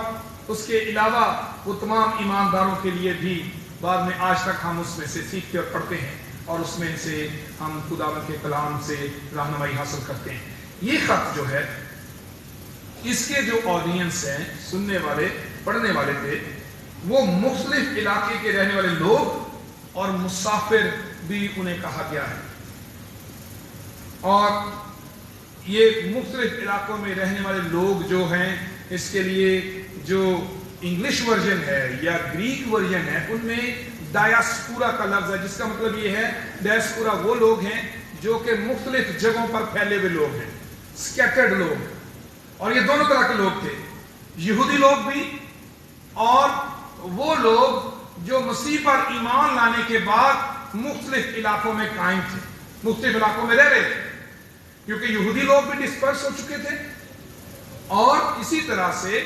اس کے علاوہ وہ تمام ایمانداروں کے لیے بھی بعد میں آج تک ہم اس میں سے سیکھتے اور پڑھتے ہیں، اور اس میں سے ہم خداوند کے کلام سے رہنمائی حاصل کرتے ہیں۔ یہ خط جو ہے اس کے جو آڈینس ہیں، سننے والے پڑھنے والے تھے، وہ مختلف علاقے کے رہنے والے لوگ اور مسافر بھی انہیں کہا گیا ہے، اور یہ مختلف علاقوں میں رہنے والے لوگ جو ہیں اس کے لیے جو انگلش ورژن ہے یا گریک ورژن ہے ان میں ڈایاسپورا کا لفظ ہے، جس کا مطلب یہ ہے ڈایاسپورا وہ لوگ ہیں جو کہ مختلف جگہوں پر پھیلے ہوئے لوگ ہیں، سکیٹرڈ لوگ، اور یہ دونوں طرح کے لوگ تھے، یہودی لوگ بھی اور وہ لوگ جو مسیح پر ایمان لانے کے بعد مختلف علاقوں میں قائم تھے، مختلف علاقوں میں رہ رہے تھے، کیونکہ یہودی لوگ بھی ڈسپرس ہو چکے تھے، اور اسی طرح سے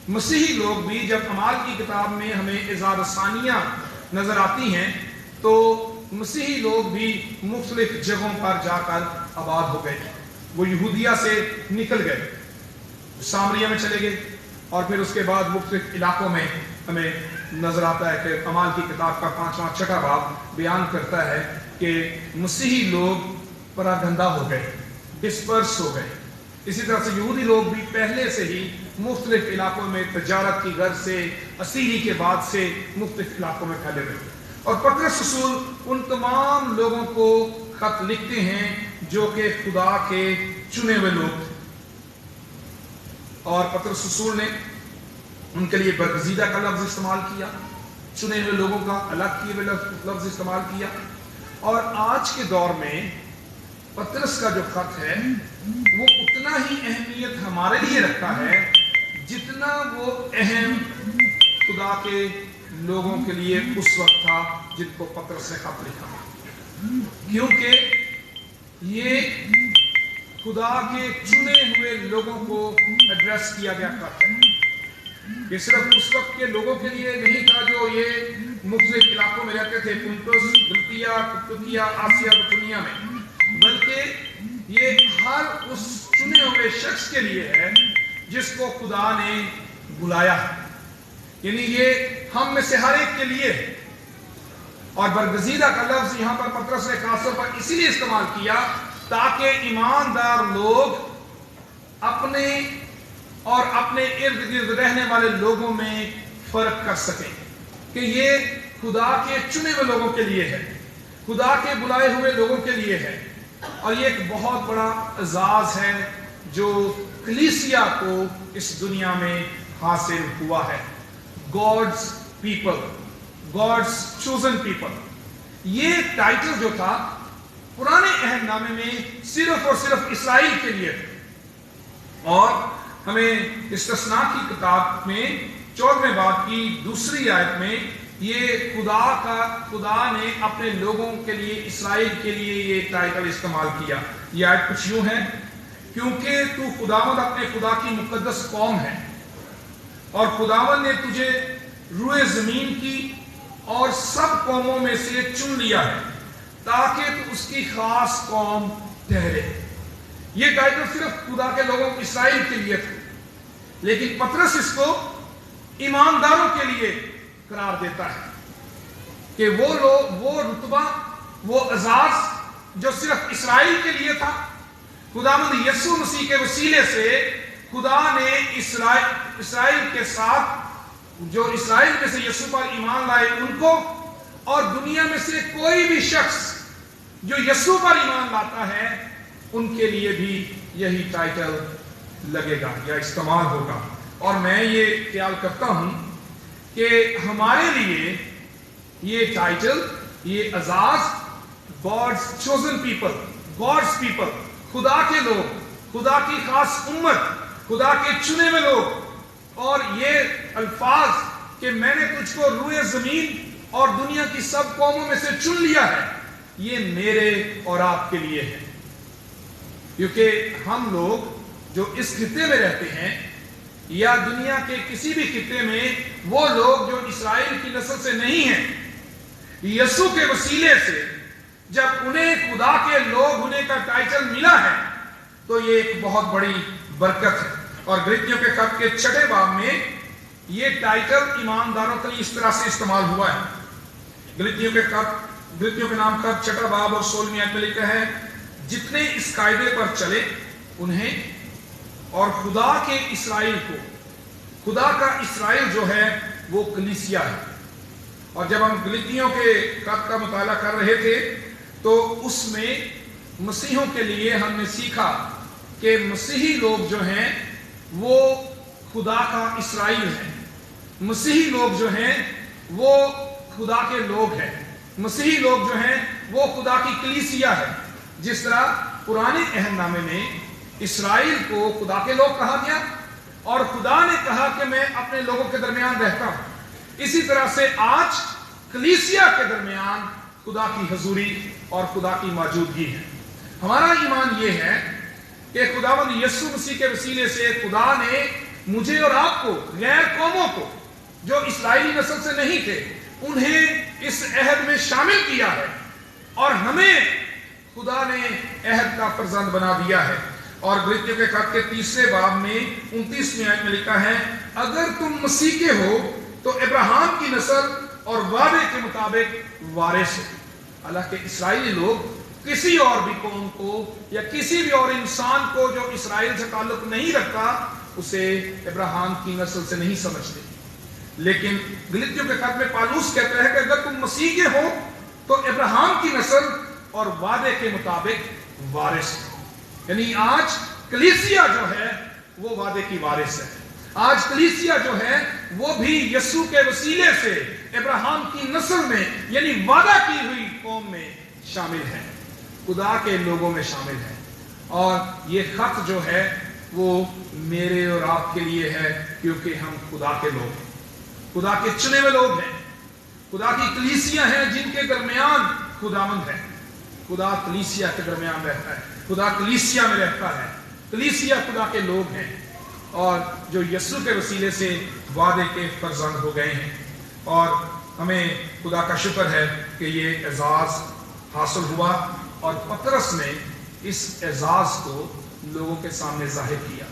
مسیحی لوگ بھی جب اعمال کی کتاب میں ہمیں اظہار ثانیہ نظر آتی ہیں تو مسیحی لوگ بھی مختلف جگہوں پر جا کر آباد ہو گئے، وہ یہودیہ سے نکل گئے، سامریہ میں چلے گئے، اور پھر اس کے بعد مختلف علاقوں میں ہمیں نظر آتا ہے کہ اعمال کی کتاب کا 5واں 6واں باب بیان کرتا ہے कि मसीही लोग परागंदा हो गए, डिस्पर्स हो गए। इसी तरह से यहूदी लोग भी पहले से ही मुख्तलिफ इलाकों में तजारत की गर्ज से, असीरी के बाद से मुख्तलिफ इलाकों में फैले हुए। और पतरस रसूल उन तमाम लोगों को खत लिखते हैं जो कि खुदा के चुने हुए लोग थे। और पतरस रसूल ने उनके लिए बरगजीदा का लफ्ज इस्तेमाल किया, चुने हुए लोगों का अलग किए हुए लफ्ज इस्तेमाल किया। और आज के दौर में पतरस का जो खत है वो उतना ही अहमियत हमारे लिए रखता है जितना वो अहम खुदा के लोगों के लिए उस वक्त था जिनको पतरस ने खत लिखा, क्योंकि ये खुदा के चुने हुए लोगों को एड्रेस किया गया खत है। ये सिर्फ उस वक्त के लोगों के लिए नहीं था जो ये मुख्तलिफ इलाकों में रहते थे, पुंतुस, गलतिया, कप्पदोकिया, आसिया, बिथुनिया में, बल्कि ये हर उस चुने हुए शख्स के लिए है जिसको खुदा ने बुलाया है। यानी ये हम में से हर एक के लिए है। और बरगजीदा का लफ्ज यहां पर पतरस ने खासतौर पर इसीलिए इस्तेमाल किया ताकि ईमानदार लोग अपने और अपने इर्द गिर्द रहने वाले लोगों में फर्क कर सकें कि ये खुदा के चुने हुए लोगों के लिए है, खुदा के बुलाए हुए लोगों के लिए है। और ये एक बहुत बड़ा एजाज है जो कलीसिया को इस दुनिया में हासिल हुआ है। God's people, God's chosen people. ये टाइटल जो था पुराने अहदनामे में सिर्फ और सिर्फ इसराइल के लिए थे। और हमें इस्तिस्ना की किताब में 14वें बाब की दूसरी आयत में ये खुदा ने अपने लोगों के लिए, इसराइल के लिए ये टाइटल इस्तेमाल किया। ये आयत कुछ यूं है, क्योंकि तू खुदावंद अपने खुदा की मुकद्दस कौम है और खुदावंद ने तुझे रूए जमीन की और सब कौमों में से चुन लिया है ताकि तू उसकी खास कौम ठहरे। ये टाइटल सिर्फ खुदा के लोगों इसराइल के लिए था, लेकिन पतरस इसको ईमानदारों के लिए करार देता है कि वो लोग, वो रुतबा, वो एजाज जो सिर्फ इसराइल के लिए था, खुदावंद यीशु मसीह के वसीले से खुदा ने इसराइल के साथ, जो इसराइल में से यीशु पर ईमान लाए उनको, और दुनिया में से कोई भी शख्स जो यीशु पर ईमान लाता है उनके लिए भी यही टाइटल लगेगा या इस्तेमाल होगा। और मैं ये ख्याल करता हूं कि हमारे लिए ये टाइटल, ये एजाज, God's chosen people, God's people, खुदा के लोग, खुदा की खास उम्मत, खुदा के चुने हुए लोग, और ये अल्फाज कि मैंने तुझको रूए जमीन और दुनिया की सब कौमों में से चुन लिया है, ये मेरे और आपके लिए है। क्योंकि हम लोग जो इस खित्ते में रहते हैं या दुनिया के किसी भी खित्ते में, वो लोग जो इस्राएल की नस्ल से नहीं हैं, यीशु के वसीले से जब उन्हें खुदा के लोग होने का टाइटल मिला है तो ये एक बहुत बड़ी बरकत है। और गलतियों के खत के 6 बाब में ये टाइटल ईमानदारों के लिए इस तरह से इस्तेमाल हुआ है। गलतियों के नाम खत 6 बाब और 16वीं आयत में लिखा है, जितने इस कायदे पर चले उन्हें और खुदा के इसराइल को, खुदा का इसराइल जो है वो कलीसिया है। और जब हम गलतियों के खत का मुताला कर रहे थे तो उसमें मसीहों के लिए हमने सीखा कि मसीही लोग जो हैं वो खुदा का इसराइल है, मसीही लोग जो हैं वो खुदा के लोग हैं, मसीही लोग जो हैं वो खुदा की कलीसिया है। जिस तरह पुराने अहदनामे में इसराइल को खुदा के लोग कहा गया और खुदा ने कहा कि मैं अपने लोगों के दरमियान रहता हूं, इसी तरह से आज कलीसिया के दरमियान खुदा की हजूरी और खुदा की मौजूदगी है। हमारा ईमान यह है कि खुदावंद यीशु मसीह के वसीले से खुदा ने मुझे और आपको, गैर कौमों को जो इस्राएली नस्ल से नहीं थे, उन्हें इस अहद में शामिल किया है और हमें खुदा ने अहद का फर्जंद बना दिया है। और गलतियों के खत के 3 बाब में 29वीं आयत में लिखा है, अगर तुम मसीह के हो तो अब्राहम की नस्ल और वादे के मुताबिक वारिस हो। हालांकि इसराइली लोग किसी और भी कौम को या किसी भी और इंसान को जो इसराइल से ताल्लुक नहीं रखता उसे अब्राहम की नस्ल से नहीं समझते। लेकिन गलातियों के खत में पौलुस कहता है कि अगर तुम मसीह के हो तो अब्राहम की नस्ल और वादे के मुताबिक वारिस हो। यानी आज कलीसिया जो है वो वादे की वारिस है। आज कलीसिया जो है वो भी यीशु के वसीले से अब्राहम की नस्ल में यानी वादा की हुई कौम में शामिल है, खुदा के लोगों में शामिल है। और ये खत जो है वो मेरे और आपके लिए है, क्योंकि हम खुदा के लोग हैं, खुदा के चुने हुए लोग हैं, खुदा की कलीसिया है जिनके दरमियान खुदावंद है। खुदा कलीसिया के दरमियान रहता है, खुदा कलीसिया में रहता है, कलीसिया खुदा के लोग हैं और जो यीशु के वसीले से वादे के फर्जंद हो गए हैं। और हमें खुदा का शुक्र है कि ये एजाज हासिल हुआ और पतरस ने इस एजाज को लोगों के सामने जाहिर किया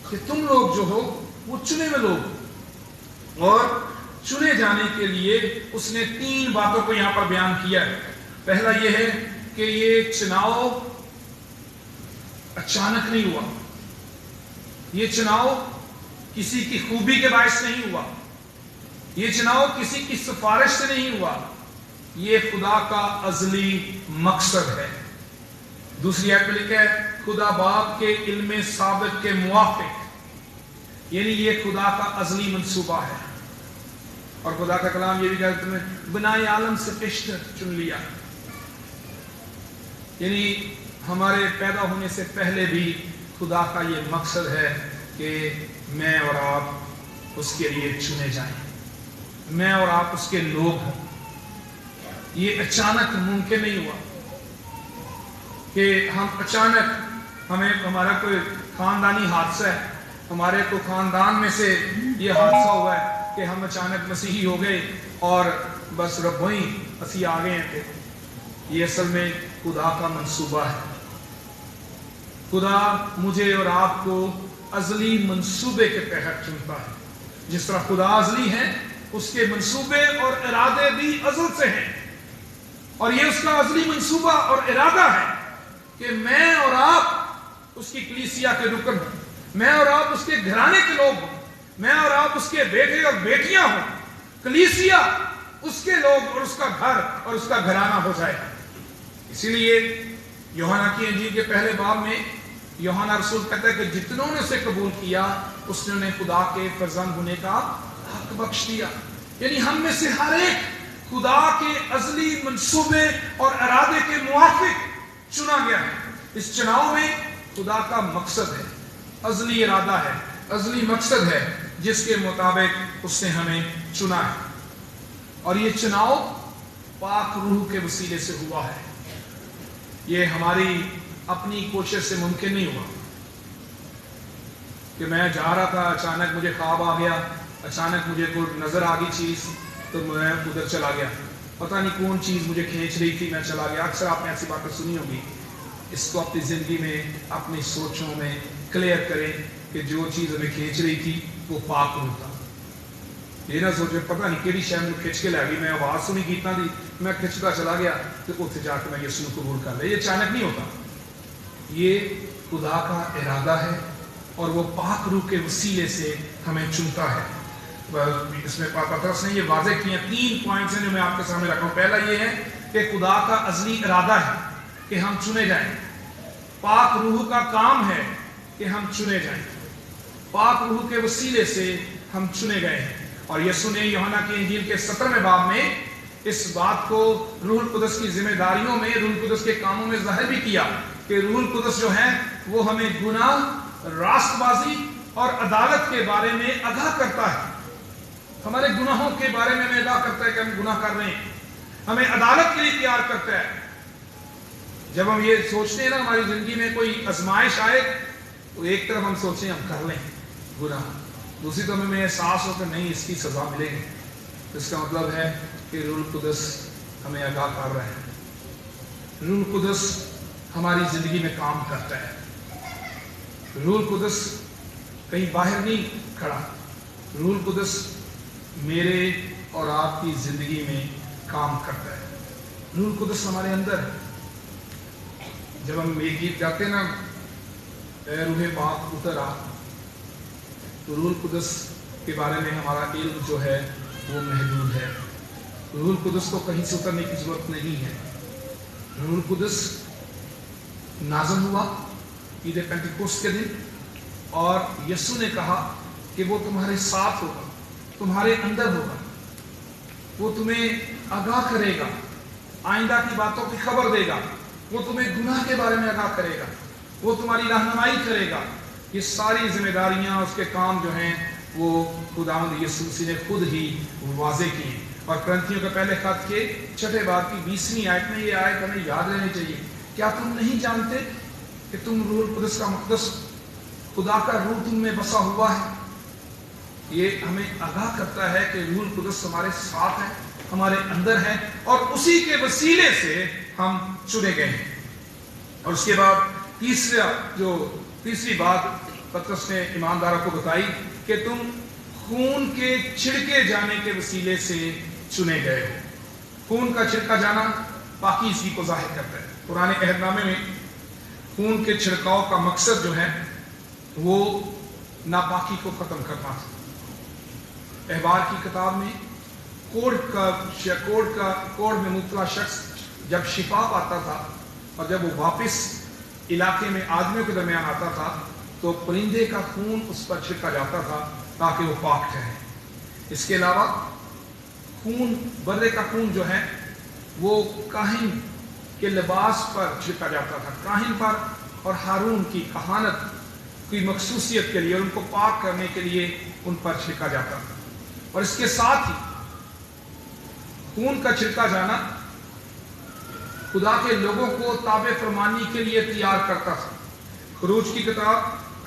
कि तुम लोग जो हो वो चुने हुए लोग। और चुने जाने के लिए उसने 3 बातों को यहां पर बयान किया है। पहला यह है कि ये चुनाव अचानक नहीं हुआ, ये चुनाव किसी की खूबी के बायस नहीं हुआ, ये चुनाव किसी की सिफारिश से नहीं हुआ, ये खुदा का अजली मकसद है। दूसरी आयत में लिखा है खुदा बाप के इल्म साबिक के मुवाफिक, यानी ये खुदा का अजली मंसूबा है। और खुदा का कलाम ये भी कहता है तुमने बनाए आलम से पेशतर चुन लिया, यानी हमारे पैदा होने से पहले भी खुदा का ये मकसद है कि मैं और आप उसके लिए चुने जाएं, मैं और आप उसके लोग हों। ये अचानक मुमकिन नहीं हुआ कि हम अचानक हमारा कोई खानदानी हादसा है, हमारे को खानदान में से ये हादसा हुआ है कि हम अचानक मसीही हो गए और बस रब वहीं असी आ गए थे। ये असल में खुदा का मंसूबा है। खुदा मुझे और आपको अजली मंसूबे के तहत चुनता है। जिस तरह खुदा अजली है उसके मंसूबे और इरादे भी अजल से हैं, और ये उसका अजली मंसूबा और इरादा है कि मैं और आप उसकी कलीसिया के रुकन हों, मैं और आप उसके घराने के लोग हों, मैं और आप उसके बेटे और बेटियां हों, कलीसिया उसके लोग और उसका घर और उसका घराना हो जाए। इसीलिए यूहन्ना की इंजील के पहले बाब में यूहन्ना रसूल कहता है कि जितनों ने उसे कबूल किया उसने उन्हें खुदा के फर्जंद होने का हक बख्श दिया। यानी हम में से हर एक खुदा के अजली मंसूबे और इरादे के मुआफिक चुना गया है। इस चुनाव में खुदा का मकसद है, अजली इरादा है, अजली मकसद है जिसके मुताबिक उसने हमें चुना है। और ये चुनाव पाक रूह के वसीले से हुआ है। ये हमारी अपनी कोशिश से मुमकिन नहीं हुआ कि मैं जा रहा था, अचानक मुझे ख्वाब आ गया, अचानक मुझे कोई नजर आ गई चीज तो मैं उधर चला गया, पता नहीं कौन चीज मुझे खींच रही थी, मैं चला गया। अक्सर आपने ऐसी बातें सुनी होगी। इसको अपनी जिंदगी में, अपनी सोचों में क्लियर करें कि जो चीज हमें खींच रही थी वो पाक रूह था। ये ना सोचे पता नहीं केड़ी शय में खिंच के लै गई, मैं आवाज सुनी गीतां दी, मैं खिंचता चला गया तो उत्थे जाके मैं यीशु को कबूल कर लिया। ये अचानक नहीं होता, ये खुदा का इरादा है और वो पाक रूह के वसीले से हमें चुनता है। इसमें पतरस ने ये वाज़ेह किया 3 पॉइंट्स हैं जो मैं आपके सामने रख रहा हूं। पहला ये है कि खुदा का अजली इरादा है कि हम चुने जाएं, पाक रूह का काम है कि हम चुने जाएं, पाक रूह के वसीले से हम चुने गए हैं। और यीशु ने यूहन्ना की इंजील के 17वें बाब में इस बात को रूहुल कुदस की जिम्मेदारियों में, रूहुल कुदस के कामों में जाहिर भी किया कि रूहुल कुदस जो है वो हमें गुनाह, रास्तबाजी और अदालत के बारे में आगाह करता है। हमारे गुनाहों के बारे में आगाह करता है कि हम गुनाह कर रहे हैं, हमें अदालत के लिए तैयार करता है। जब हम ये सोचते हैं ना हमारी जिंदगी में कोई आजमाइश आए तो एक तरफ हम सोचें हम कर लें गुनाह, दूसरी तरफ हमें एहसास हो कि नहीं इसकी सजा मिलेगी। तो इसका मतलब है कि रूहुल कुदस हमें आगाह कर रहा है। रूहुल कुदस हमारी जिंदगी में काम करता है। रूहुल कुदस कहीं बाहर नहीं खड़ा, रूहुल कुदस मेरे और आपकी जिंदगी में काम करता है। रूह कुदस हमारे अंदर है। जब हम ये गीत गाते ना, रूह पाक उतर आ, तो रूह कुदस के बारे में हमारा इल्म जो है वो महदूद है। रूह कुदस को कहीं से उतरने की जरूरत नहीं है। रूह कुदस नाज़िल हुआ ईद पेंटिकोस्ट के दिन, और यीशु ने कहा कि वो तुम्हारे साथ होगा, तुम्हारे अंदर होगा, वो तुम्हें आगाह करेगा, आइंदा की बातों की खबर देगा, वो तुम्हें गुनाह के बारे में आगाह करेगा, वो तुम्हारी रहनुमाई करेगा। ये सारी जिम्मेदारियां, उसके काम जो हैं वो खुदावंद यीशु मसीह ने खुद ही वाज़े किए। और करंथियों के पहले खत के 6 बाब की 20वीं आयत में ये आयत हमें याद रहनी चाहिए। क्या तुम नहीं जानते कि तुम रूह कुदस का मुक़द्दस, खुदा का रूह तुम में बसा हुआ है? ये हमें आगाह करता है कि रूह कुदस हमारे साथ है, हमारे अंदर है, और उसी के वसीले से हम चुने गए हैं। और उसके बाद तीसरी बात पतरस ने ईमानदारों को बताई कि तुम खून के छिड़के जाने के वसीले से चुने गए हो। खून का छिड़का जाना पाकीज़गी को जाहिर करता है। पुराने अहदनामे में खून के छिड़काव का मकसद जो है वो नापाकी को खत्म करना था। अहबार की किताब में कोढ़ में मुबतला शख्स जब शिफा पाता था और जब वो वापस इलाके में आदमियों के दरमियान आता था तो परिंदे का खून उस पर छिड़का जाता था ताकि वो पाक ठहरे। इसके अलावा बर्रे का खून जो है वो काहिन के लिबास पर छिड़का जाता था, काहिन पर और हारून की कहानत की मखसूसियत के लिए, उनको पाक करने के लिए उन पर छिड़का जाता था। और इसके साथ ही खून का छिड़का जाना खुदा के लोगों को ताबे फरमानी के लिए तैयार करता था। खरूज की किताब,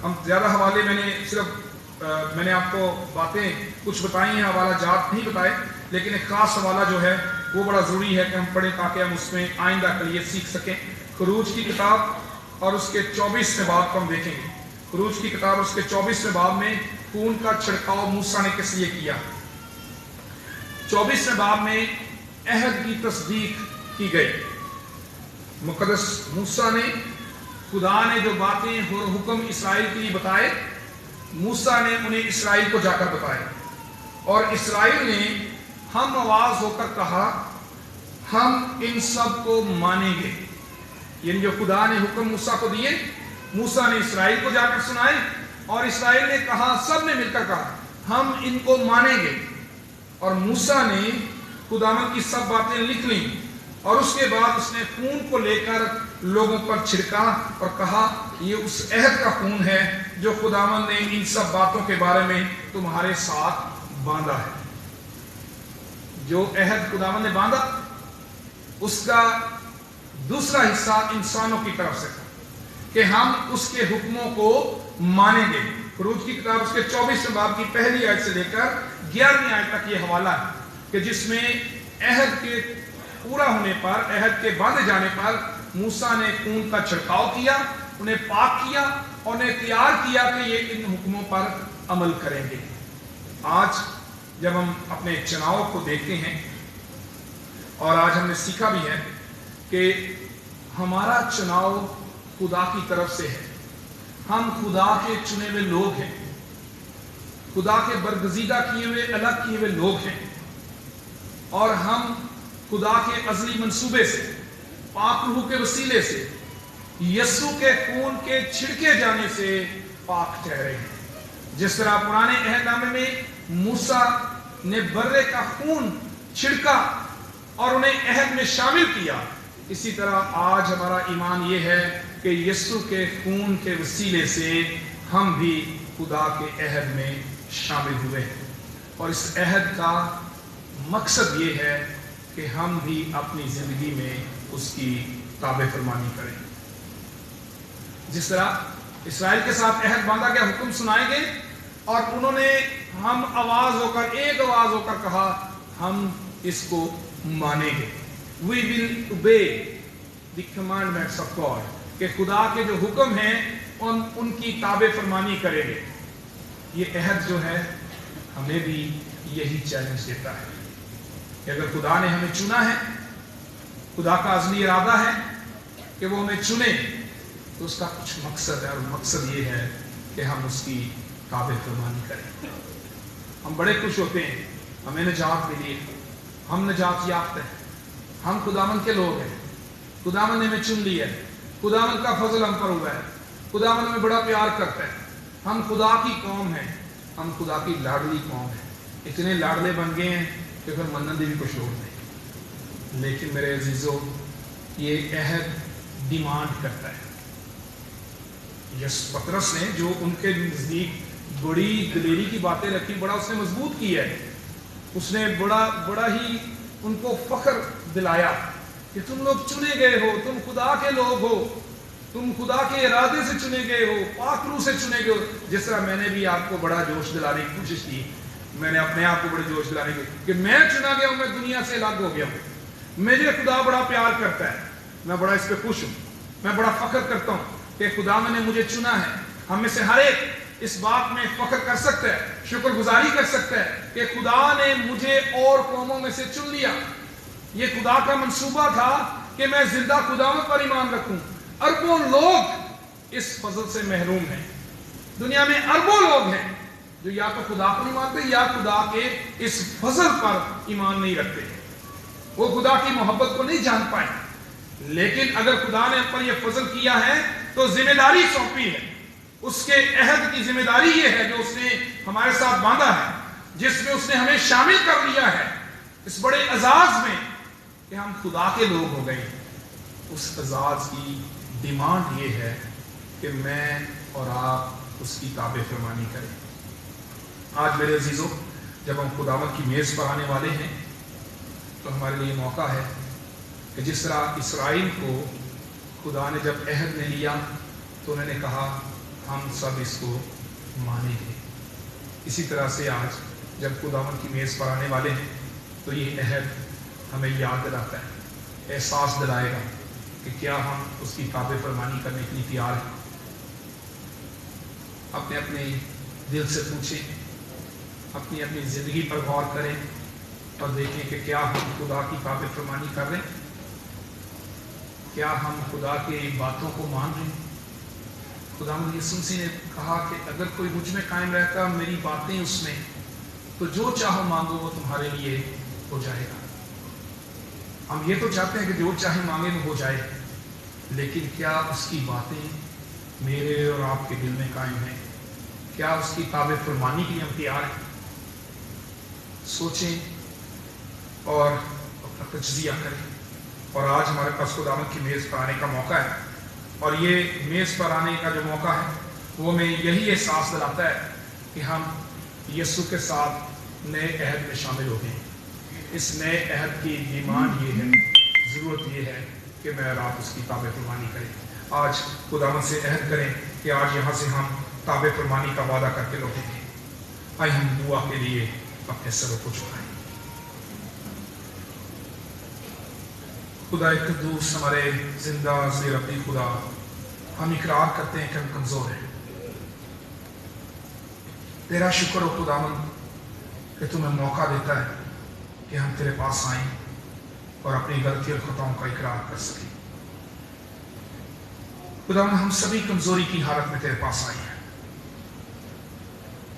हम ज़्यादा हवाले मैंने आपको बातें कुछ बताई हैं, हवाला जात नहीं बताए, लेकिन एक खास हवाला जो है वो बड़ा ज़रूरी है कि हम पढ़ें ताकि हम उसमें आइंदा के लिए सीख सकें। खरूज की किताब और उसके 24वें बाब को हम देखेंगे। खरूज की किताब उसके 24वें बाब में खून का छिड़काव मूसा ने किस लिए किया। 24वें बाब में अहद की तस्दीक की गई। मुकद्दस मूसा ने, खुदा ने जो बातें और हुक्म इसराइल के लिए बताए, मूसा ने उन्हें इसराइल को जाकर बताए, और इसराइल ने हम आवाज होकर कहा हम इन सब को मानेंगे। यानी जो खुदा ने हुक्म मूसा को दिए, मूसा ने इसराइल को जाकर सुनाए, और इसराइल ने कहा, सब ने मिलकर कहा हम इनको मानेंगे। और मूसा ने खुदावंद की सब बातें लिख ली, और उसके बाद उसने खून को लेकर लोगों पर छिड़का और कहा ये उस अहद का खून है जो खुदावंद ने इन सब बातों के बारे में तुम्हारे साथ बांधा है। जो अहद खुदावंद ने बांधा उसका दूसरा हिस्सा इंसानों की तरफ से था कि हम उसके हुक्मों को मानेंगे। खरूज की किताब उसके 24वें बाब की पहली आयत से लेकर 11वीं आयत तक ये हवाला है कि जिसमें अहद के पूरा होने पर, अहद के बांधे जाने पर मूसा ने खून का छिड़काव किया, उन्हें पाक किया और उन्हें तैयार किया कि ये इन हुक्मों पर अमल करेंगे। आज जब हम अपने चुनाव को देखते हैं, और आज हमने सीखा भी है कि हमारा चुनाव खुदा की तरफ से है। हम खुदा के चुने हुए लोग हैं, खुदा के बरगजीदा किए हुए, अलग किए हुए लोग हैं, और हम खुदा के अज़ली मंसूबे से, पाक रूह के वसीले से, यीशु के खून के छिड़के जाने से पाक ठहरे हैं। जिस तरह पुराने अहदनामे में मूसा ने बर्रे का खून छिड़का और उन्हें अहद में शामिल किया, इसी तरह आज हमारा ईमान ये है कि यीशु के खून के वसीले से हम भी खुदा के अहद में शामिल हुए हैं। और इस अहद का मकसद ये है कि हम भी अपनी जिंदगी में उसकी ताबे फरमानी करें। जिस तरह इसराइल के साथ अहद बांधा गया, हुक्म सुनाए गए, और उन्होंने हम आवाज होकर, एक आवाज होकर कहा हम इसको मानेंगे। We will obey the commandments of God, कि खुदा के जो हुक्म हैं उनकी ताबे फरमानी करेंगे। ये अहद जो है हमें भी यही चैलेंज देता है कि अगर खुदा ने हमें चुना है खुदा का अज़ली इरादा है कि वो हमें चुने, तो उसका कुछ मकसद है, और मकसद ये है कि हम उसकी ताबे फरमानी करें। हम बड़े खुश होते हैं, हमें निजात मिली है, हम निजात याफ्ता हैं, हम खुदावंद के लोग हैं, खुदावंद ने हमें चुन लिया है, खुदावंद का फजल हम पर हुआ है, खुदावंद हमें बड़ा प्यार करता है, हम खुदा की कौम हैं, हम खुदा की लाडली कौम है। इतने लाडले बन गए हैं कि फिर मनन दी भी कुछ लोग नहीं। लेकिन मेरे अजीजों, ये अहद डिमांड करता है। यस पतरस ने जो उनके नजदीक बड़ी दलेरी की बातें रखी, बड़ा उसने मजबूत किया है, उसने बड़ा ही उनको फख्र दिलाया कि तुम लोग चुने गए हो, तुम खुदा के लोग हो, तुम खुदा के इरादे से चुने गए हो, पाक रूह से चुने गए हो। जिस तरह मैंने भी आपको बड़ा जोश दिलाने की कोशिश की, मैंने अपने आप को बड़े जोश दिलाने की कि मैं चुना गया हूं, मैं दुनिया से अलग हो गया हूं, मुझे खुदा बड़ा प्यार करता है, मैं बड़ा इस पे खुश हूं, मैं बड़ा फख्र करता हूं कि खुदा ने मुझे चुना है। हम में से हर एक इस बात में फख्र कर सकता है, शुक्रगुजारी कर सकता है कि खुदा ने मुझे और कौमों में से चुन लिया। ये खुदा का मंसूबा था कि मैं जिंदा खुदावंद पर ईमान रखूं। अरबों लोग इस फजल से महरूम हैं, दुनिया में अरबों लोग हैं जो या तो खुदा को नहीं मानते या खुदा के इस फजल पर ईमान नहीं रखते, वो खुदा की मोहब्बत को नहीं जान पाए। लेकिन अगर खुदा ने पर यह फजल किया है तो जिम्मेदारी सौंपी है, उसके अहद की जिम्मेदारी ये है जो उसने हमारे साथ बांधा है, जिसमें उसने हमें शामिल कर लिया है इस बड़े एजाज में कि हम खुदा के लोग हो गए। उस एजाज की डिमांड ये है कि मैं और आप उसकी ताबे फरमानी करें। आज मेरे अजीजों, जब हम खुदावंद की मेज पर आने वाले हैं तो हमारे लिए मौका है कि जिस तरह इसराइल को खुदा ने जब अहद ने लिया तो उन्होंने कहा हम सब इसको मानेंगे, इसी तरह से आज जब खुदावंद की मेज पर आने वाले हैं तो ये अहद हमें याद दिलाता है, एहसास दिलाएगा कि क्या हम उसकी ताबे फरमानी करने के लिए तैयार हैं। अपने अपने दिल से पूछें, अपनी अपनी जिंदगी पर गौर करें और देखें कि क्या हम खुदा की ताबे फरमानी कर रहे हैं, क्या हम खुदा की बातों को मान रहे हैं। खुदावंद यीशु मसीह ने कहा कि अगर कोई मुझ में कायम रहता, मेरी बातें उसमें, तो जो चाहो मांगो वो तुम्हारे लिए हो जाएगा। हम ये तो चाहते हैं कि जो चाहे मांगे वो हो जाए, लेकिन क्या उसकी बातें मेरे और आपके दिल में कायम हैं? क्या उसकी ताबे फरमानी के लिए हम तैयार हैं? सोचें और अपना तज्जिया करें। और आज हमारे पास खुदावंद की मेज़ पर आने का मौका है, और ये मेज़ पर आने का जो मौका है वो में यही एहसास दिलाता है कि हम यीशु के साथ नए अहद में शामिल हो गए। इस नए अहद की डिमांड ये है, ज़रूरत ये है कि मैं और आप उसकी ताबे फरमानी करें। आज खुदावंद से अहद करें कि आज यहाँ से हम ताबे फरमानी का वादा करके लौटेंगे। आइए हम दुआ के लिए अपने सरों को झुकाएं। खुदा कद्दूस, हमारे जिंदा ज़ेर अपनी खुदा, हम इकरार करते हैं कि हम कमज़ोर हैं। तेरा शुक्र हो खुदावंद कि तुम्हें मौका देता है कि हम तेरे पास आएं और अपनी गलती और खताओं का इकरार कर सकें। खुदावंद, हम सभी कमज़ोरी की हालत में तेरे पास आए हैं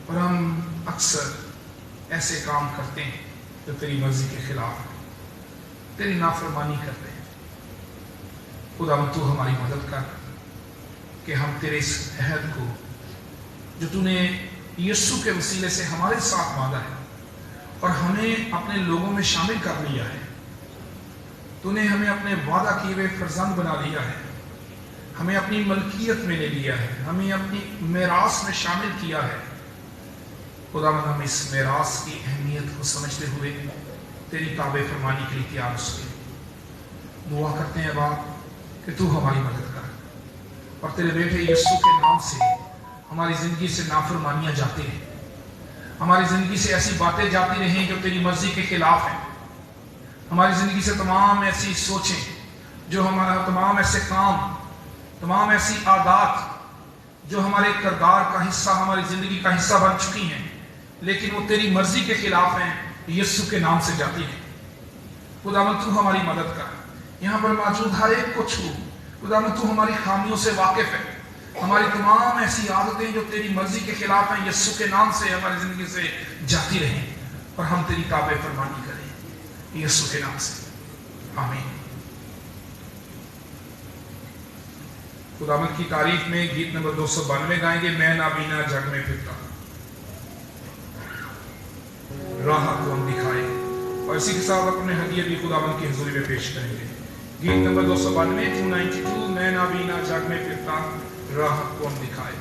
और हम अक्सर ऐसे काम करते हैं जो तेरी मर्जी के खिलाफ है, तेरी नाफरमानी करते हैं। खुदावंद, तू हमारी मदद कर कि हम तेरे इस अहद को जो तूने यीशु के वसीले से हमारे साथ बांधा है और हमें अपने लोगों में शामिल कर लिया है, तूने हमें अपने वादा किए हुए फर्जंद बना लिया है, हमें अपनी मलकियत में ले लिया है, हमें अपनी मेरास में शामिल किया है। खुदावंद, हम इस मेरास की अहमियत को समझते हुए तेरी ताबे फरमानी के लिए तैयार हो सके। दुआ करते हैं बाप कि तू हमारी मदद कर और तेरे बेटे यीशु के नाम से हमारी ज़िंदगी से नाफरमानियाँ जाती रहें, हमारी ज़िंदगी से ऐसी बातें जाती रहें जो तेरी मर्जी के खिलाफ हैं, हमारी ज़िंदगी से तमाम ऐसी सोचें जो हमारा, तमाम ऐसे काम, तमाम ऐसी आदत जो हमारे किरदार का हिस्सा, हमारी ज़िंदगी का हिस्सा बन चुकी हैं, लेकिन वो तेरी मर्जी के खिलाफ हैं, यीशु के नाम से जाती है। खुदावंद, तू हमारी मदद कर यहाँ पर मौजूद हर एक को छू। खुदावंद तू हमारी खामियों से वाकिफ है, हमारी तमाम ऐसी आदतें जो तेरी मर्जी के खिलाफ हैं यीशु के नाम से हमारी जिंदगी से जाती रहें और हम तेरी ताबे फरमानी करें यीशु के नाम से, आमीन। खुदावंद की तारीफ में गीत नंबर 292 गाएंगे, मैं नाबीना जग में फिरता, राह कौन दिखाए। और इसी के साथ अपने हदिये भी खुदावंद की हुजूरी में पेश करेंगे। गीत नंबर 292 292, मैं नाबीना जग में फिरता, राह कौन दिखाए।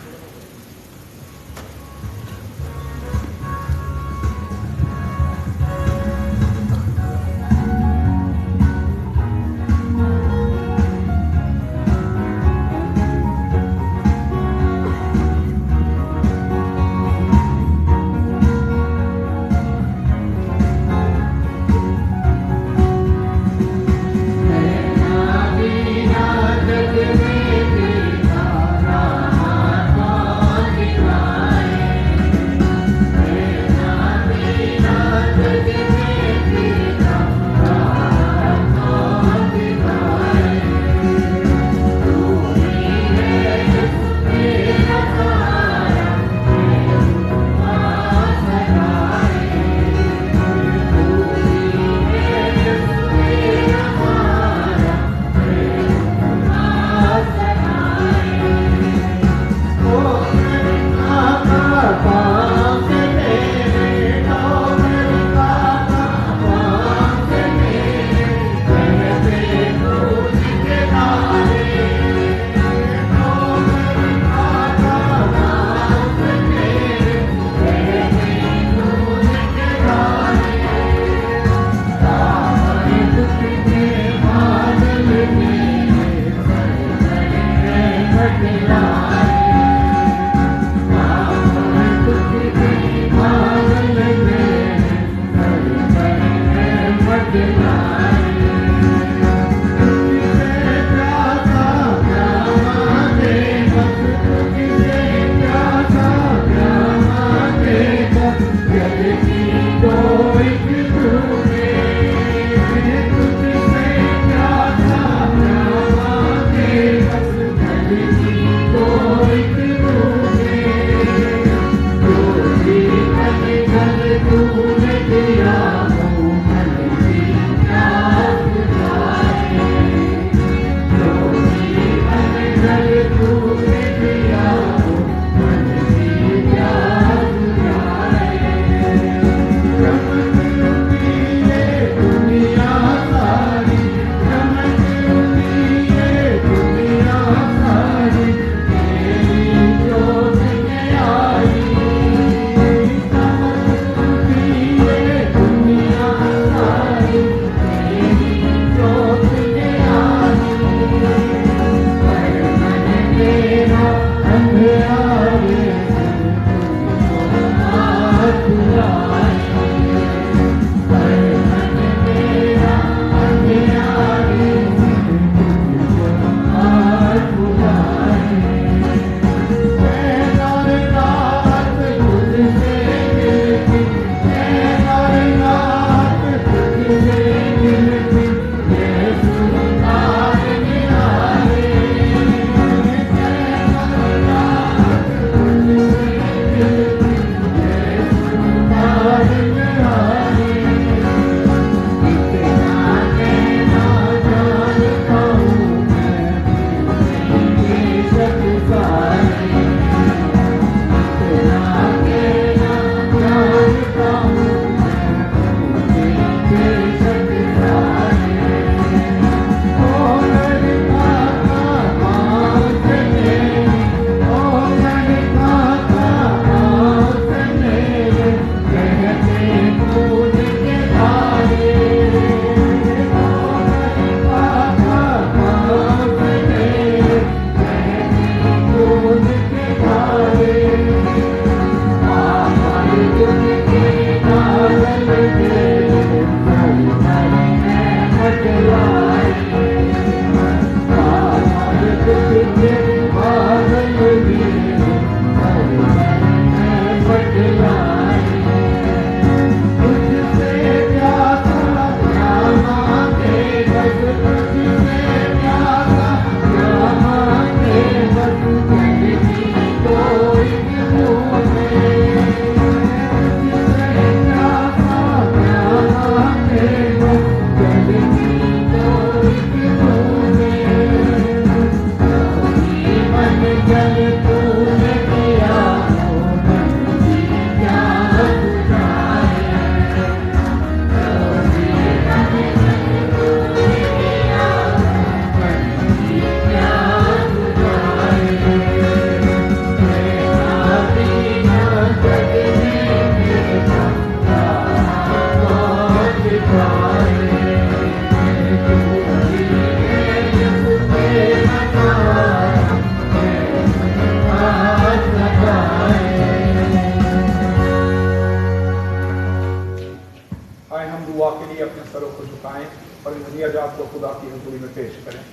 अपने सरों को झुकाएं और इन हदिया जात को खुदा की हुजूरी में पेश करें।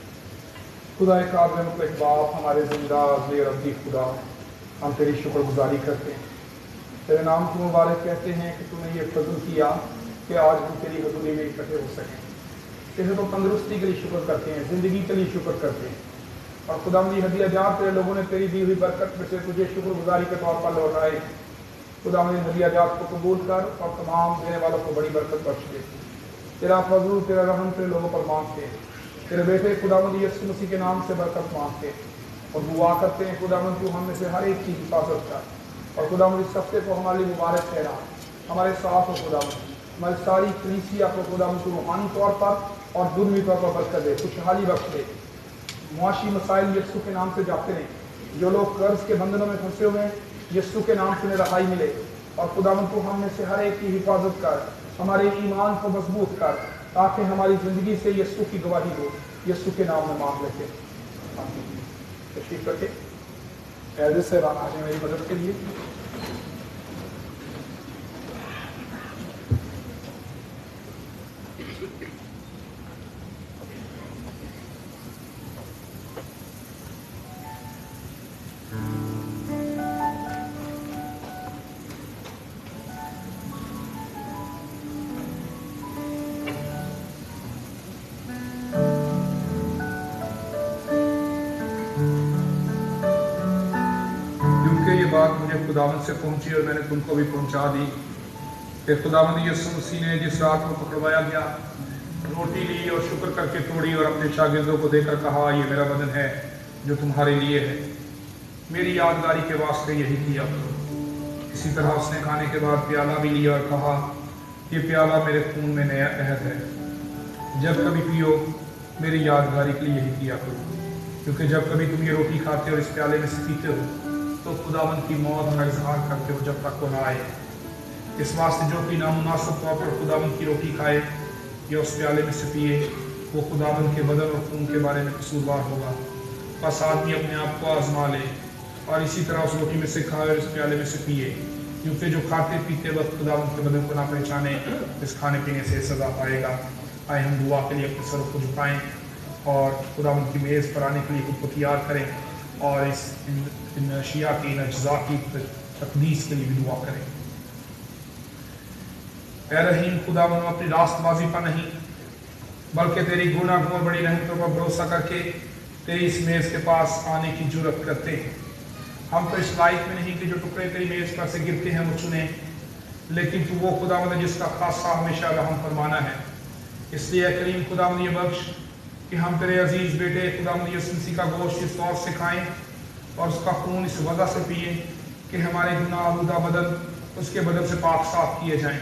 खुदा काबिल मुतलक बाप, हमारे जिंदा अज़ली रब्बी खुदा, हम तेरी शुक्रगुजारी करते हैं, तेरे नाम को मुबारक कहते हैं कि तूने ये फजल किया कि आज हम तेरी हुजूरी में इकट्ठे हो सकें। तेरे तो तंदुरुस्ती के लिए शुक्र करते हैं, ज़िंदगी के लिए शुक्र करते हैं, और खुदावंदी हदिया जात तेरे लोगों ने तेरी दी हुई बरकत में से तुझे शुक्रगुजारी के तौर पर लौटाए। खुदावंदी हदिया जात को कबूल कर और तमाम देने वालों को बड़ी बरकत बख्श दे। तेरा फजल, तेरा रहम तेरे लोगों पर मांगते हैं, तेरे बेटे खुदावंद यीशु मसीह के नाम से बरकत मांगते हैं और दुआ करते हैं खुदावंद तू हम में से हर एक की हिफाजत कर, और खुदावंद इस हफ्ते को हमारे लिए मुबारक ठहरा, हमारे साथ हो खुदावंद, हमारी सारी कलीसिया को खुदावंद तू रूहानी तौर पर और दुनियावी तौर पर बरकत दे, खुशहाली बख्श दे। मुआशी मसाइल यीशु के नाम से जाते रहें, जो लोग कर्ज के बंधनों में फंसे हुए हैं यीशु के नाम से उन्हें रहाई मिले, और खुदावंद तू हम में से हर एक की हिफाजत कर, हमारे ईमान को मजबूत कर, ताकि हमारी ज़िंदगी से यीशु की गवाही हो। यीशु के नाम में मांग लेते हैं। तशरीफ रखे ऐसे से राना है मेरी मदद के लिए। बात मुझे खुदावंद से पहुंची और मैंने तुमको भी पहुंचा दी कि खुदावंद यीशु मसीह ने जिस रात को पकड़वाया गया, रोटी ली और शुक्र करके तोड़ी और अपने शागिर्दों को देकर कहा, ये मेरा बदन है जो तुम्हारे लिए है, मेरी यादगारी के वास्ते यही किया करो। इसी तरह उसने खाने के बाद प्याला भी लिया और कहा, ये प्याला मेरे खून में नया अहद है, जब कभी पियो मेरी यादगारी के लिए यही किया करो। क्योंकि जब कभी तुम ये रोटी खाते हो और इस प्याले में से पीते हो तो खुदावंद की मौत का इजहार करते हो जब तक वो ना आए। इस वास्ते जो कि नामुनासिब तौर पर खुदावंद की रोटी खाए या उस प्याले में से पिए, वो खुदावंद के बदन और खून के बारे में कसूरवार होगा। बस आदमी अपने आप को आजमा ले और इसी तरह उस रोटी में से खाए और इस प्याले में से पिए, क्योंकि जो खाते पीते वक्त खुदावंद के बदन को ना पहचाने, इस खाने पीने से सजा पाएगा। आए हम दुआ के लिए अपने सरों को झुकाएं और खुदावंद की मेज़ पर आने के लिए खुद को तैयार करें और इन अशिया की, इन अज्जा की तकदीस के लिए भी दुआ करें। ऐ रहीम खुदावंद, अपनी रास्तबाजी पर नहीं बल्कि तेरी गुनाह और बड़ी रहमतों पर भरोसा करके तेरी इस मेज़ के पास आने की जुर्रत करते हैं। हम तो इस लायक में नहीं कि जो टुकड़े तेरी मेज़ पर से गिरते हैं वो चुने, लेकिन तू वो खुदावंद जिसका खासा हमेशा रहम फरमाना है। इसलिए करीम खुदावंद ये बख्श कि हम तेरे अजीज बेटे खुदावंद यीशु मसीह का गोश्त इस तौर से खाएं और उसका खून इस वजह से पिए कि हमारे गुनाह आलूदा बदन उसके बदन से पाक साफ किए जाएं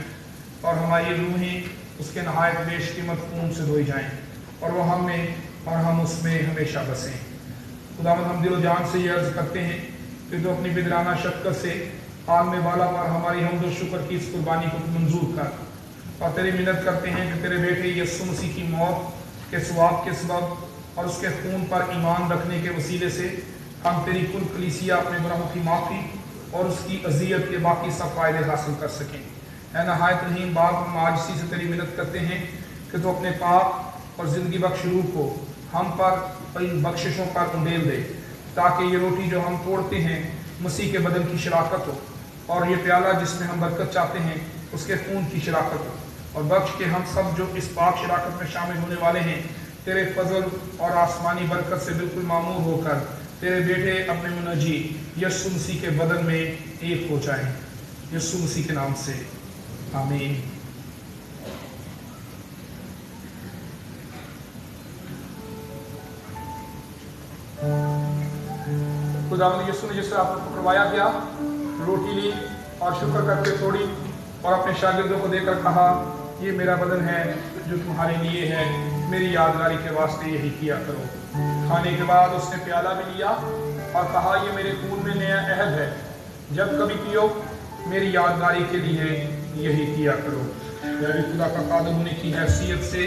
और हमारी रूहें उसके नहायत बेशकीमत खून से धोई जाएं और वो हम में और हम उसमें हमेशा बसें। खुदावंद हम दिल जान से ये अर्ज करते हैं कि तो अपनी बिदराना शक्कर से आलम वाला पर हमारी हमद और शुक्र की इस कुर्बानी को मंजूर कर, और तेरी मिन्नत करते हैं कि तेरे बेटे यीशु मसीह की मौत के सवाब के सबब और उसके खून पर ईमान रखने के वसीले से हम तेरी कुल कलीसिया अपने गुनाहों की माफ़ी और उसकी अजियत के बाकी सब फ़ायदे हासिल कर सकें। ऐ नहायत रहीम बाप, हम आज इसी से तेरी मिन्नत करते हैं कि तो अपने पाक और ज़िंदगी बख्श रूह को हम पर इन बख्शिशों पर उंडेल दे, ताकि ये रोटी जो हम तोड़ते हैं मसीह के बदन की शराकत हो और ये प्याला जिसमें हम बरकत चाहते हैं उसके खून की शराकत हो, और बख्श के हम सब जो इस पाक शराकत में शामिल होने वाले हैं तेरे फजल और आसमानी बरकत से बिल्कुल मामूर होकर तेरे बेटे अपने मुनजी यीशु मसीह के बदन में एक हो जाएं। यीशु मसीह के नाम से आमीन। खुदावंद यीशु ने जिससे आपको पकड़वाया गया, रोटी ली और शुक्र करके तोड़ी और अपने शागिर्दों को देकर कहा, ये मेरा बदन है जो तुम्हारे लिए है, मेरी यादगारी के वास्ते यही किया करो। खाने के बाद उसने प्याला भी लिया और कहा, ये मेरे खून में नया अहद है, जब कभी पियो मेरी यादगारी के लिए यही किया करो। मैं भी खुदा का खादिम होने की हैसियत से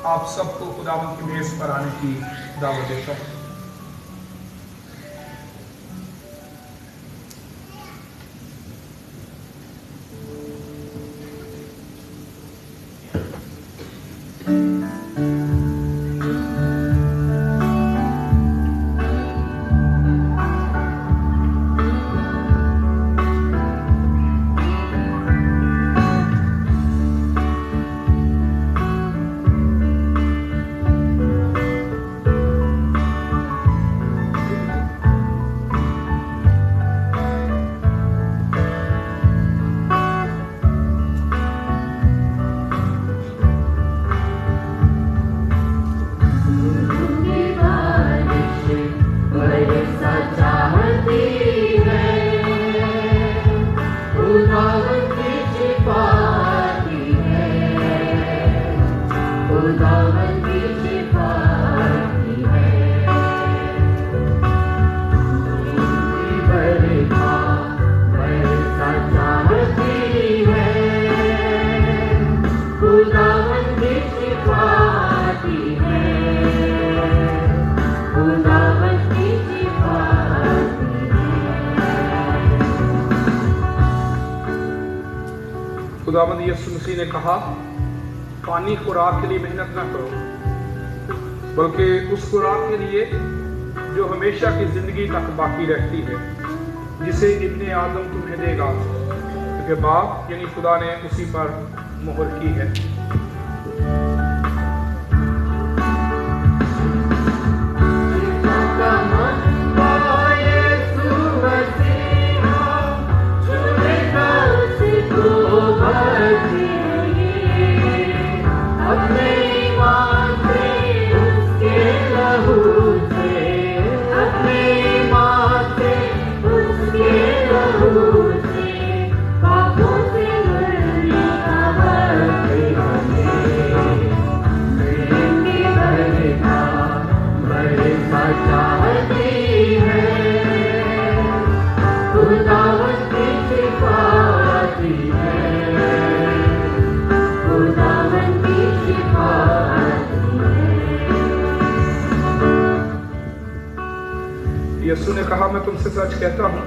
आप सबको खुदावंद की मेज़ पर आने की दावत देता हूँ। खुदावंद यीशु मसीह ने कहा, पानी खुराक के लिए मेहनत ना करो, बल्कि उस खुराक के लिए जो हमेशा की जिंदगी तक बाकी रहती है, जिसे इब्ने आदम तुम्हें देगा, क्योंकि बाप यानी खुदा ने उसी पर मोहर की है। यीशु ने कहा, मैं तुमसे सच कहता हूँ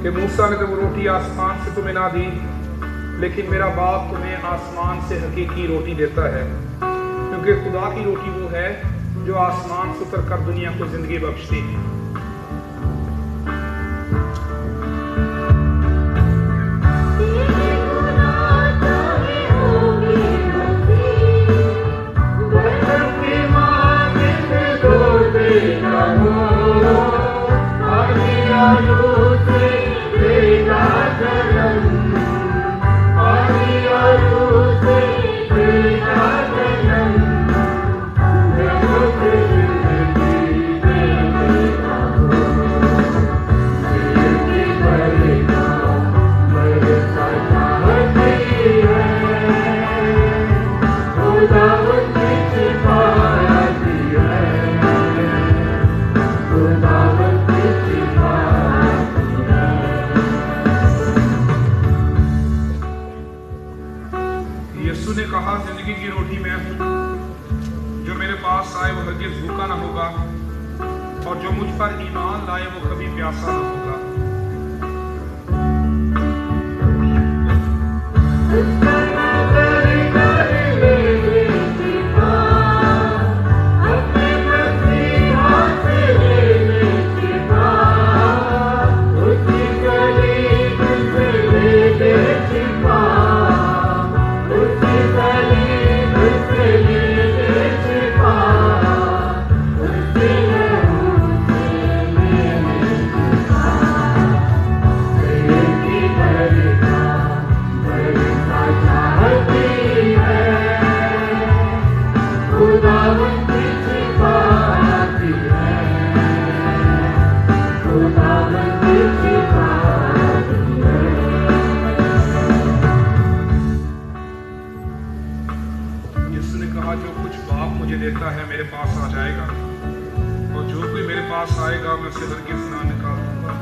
कि मूसा ने तो वो रोटी आसमान से तुम्हें ना दी, लेकिन मेरा बाप तुम्हें आसमान से हकीकी रोटी देता है, क्योंकि खुदा की रोटी वो है जो आसमान से उतर कर दुनिया को जिंदगी बख्शती है। जिंदगी की रोटी मैं हूँ, जो मेरे पास आए वो हरगिज़ भूखा ना होगा, और जो मुझ पर ईमान लाए वो कभी प्यासा ना होगा। देता है मेरे पास आ जाएगा, और जो कोई मेरे पास आएगा मैं उसे हरगिज़ ना निकाल दूंगा,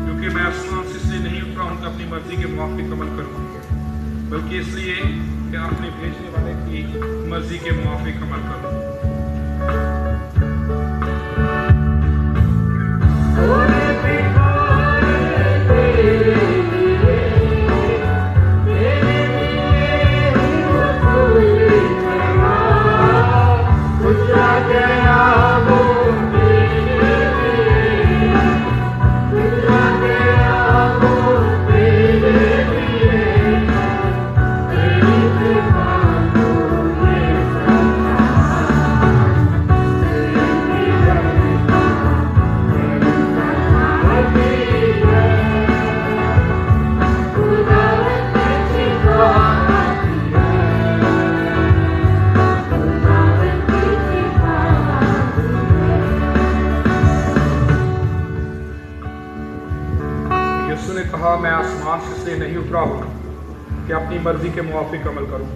क्योंकि मैं आसमान से इसलिए नहीं उतरा हूं कि अपनी मर्जी के मुताबिक अमल करूं, बल्कि इसलिए कि अपने भेजने वाले की मर्जी के मुताबिक अमल करूं। मैं आसमान से इसलिए नहीं उतरा हूँ कि अपनी मर्जी के मुताबिक अमल करूँ,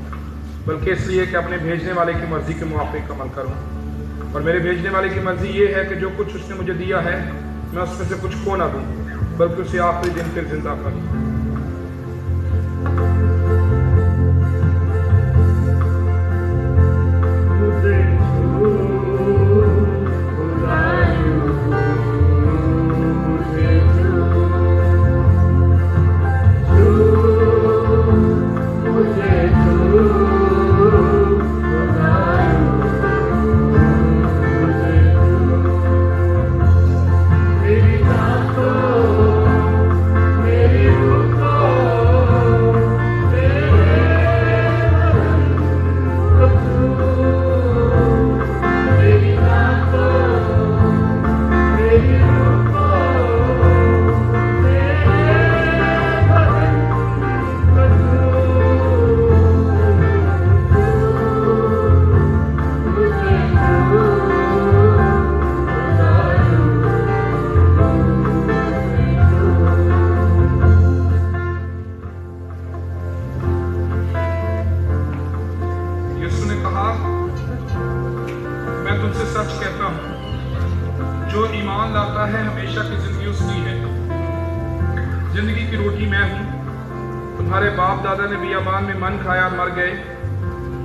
बल्कि इसलिए कि अपने भेजने वाले की मर्जी के मुताबिक अमल करूँ। और मेरे भेजने वाले की मर्जी ये है कि जो कुछ उसने मुझे दिया है मैं उसमें से कुछ खो ना दूँ, बल्कि उसे आखिरी दिन फिर जिंदा करूँ। सच कहता हूँ, जो ईमान लाता है हमेशा की जिंदगी उसकी है। जिंदगी की रोटी मैं हूँ। तुम्हारे बाप दादा ने बियाबान में मन खाया और मर गए।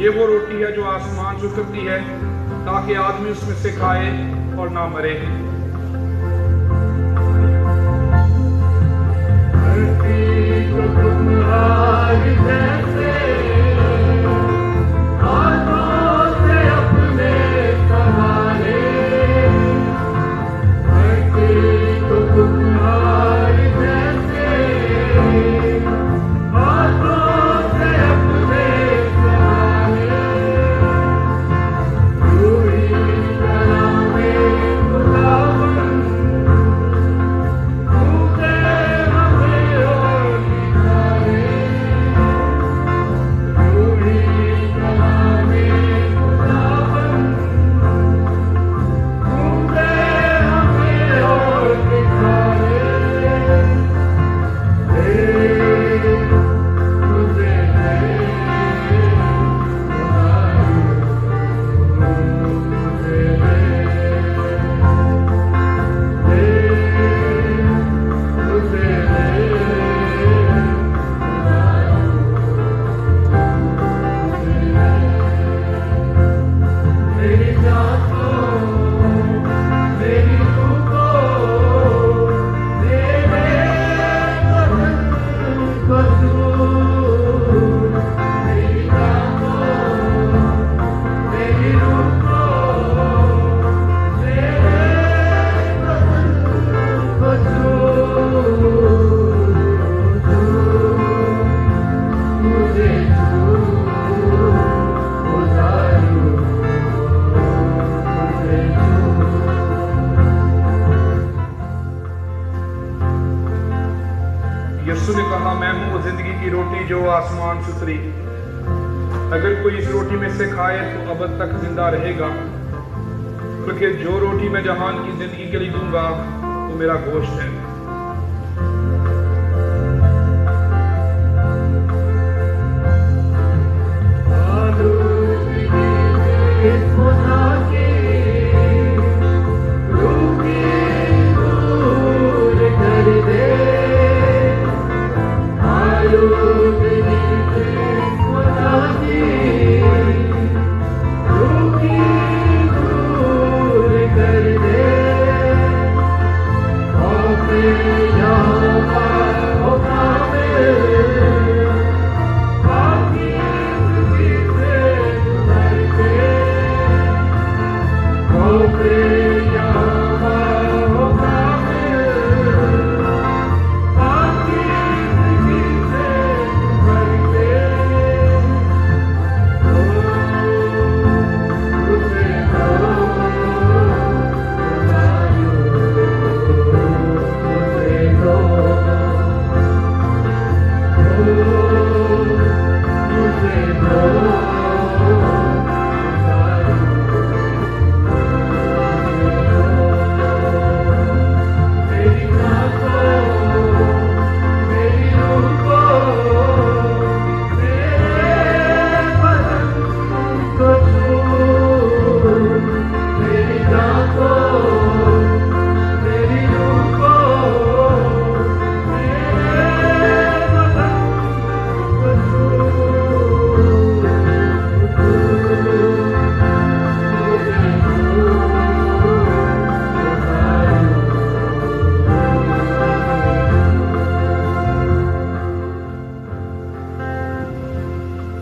ये वो रोटी है जो आसमान से उतरती है, ताकि आदमी उसमें से खाए और ना मरे। तुम्हारी जैसे हाथों से अपने संभाले, धरती को तुम्हारी जैसे हाथों से अपने संभाले, पूरी तरह में खुदावन तूने हमें और निखारे, पूरी तरह में खुदावन तूने हमें और निखारे, तुझे मेरी जान को, मेरी रूह को, तेरे बदन को छू, मेरी जान को, मेरी रूह को, तेरे बदन को छू, मुझे छू, खुदारू मुझे छू। यीशु ने कहा, मैं हूँ वो जिंदगी की रोटी जो आसमान से उतरी। अगर कोई इस रोटी में से खाए तो अबद तक जिंदा रहेगा, क्योंकि जो रोटी मैं जहान की जिंदगी के लिए दूंगा वो मेरा गोश्त है।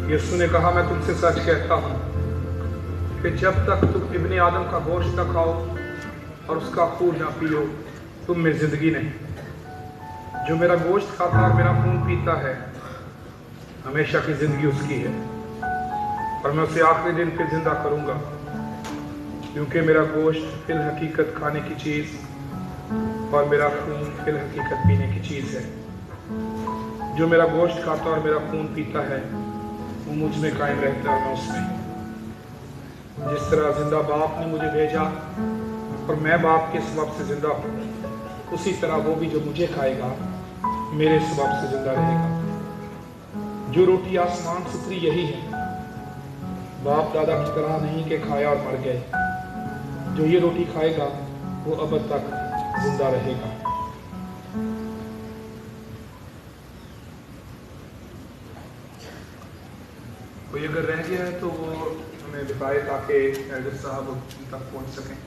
यीशु ने कहा, मैं तुमसे सच कहता हूँ कि जब तक तुम इब्ने आदम का गोश्त न खाओ और उसका खून न पियो, तुम में जिंदगी नहीं। जो मेरा गोश्त खाता और मेरा खून पीता है, हमेशा की जिंदगी उसकी है, और मैं उसे आखिरी दिन फिर जिंदा करूँगा, क्योंकि मेरा गोश्त फिल हकीकत खाने की चीज़ और मेरा खून फिल हकीकत पीने की चीज़ है। जो मेरा गोश्त खाता और मेरा खून पीता है, वो मुझ में कायम रहता है और मैं उसमें। जिस तरह जिंदा बाप ने मुझे भेजा और मैं बाप के सबब से जिंदा हूँ, उसी तरह वो भी जो मुझे खाएगा मेरे सबब से जिंदा रहेगा। जो रोटी आसमान से उतरी यही है, बाप दादा की तरह नहीं कि खाया और मर गए, जो ये रोटी खाएगा वो अब तक जिंदा रहेगा। कोई अगर रह गया है तो वो हमें बताए ताकि एल्डर साहब उन तक पहुंच सकें।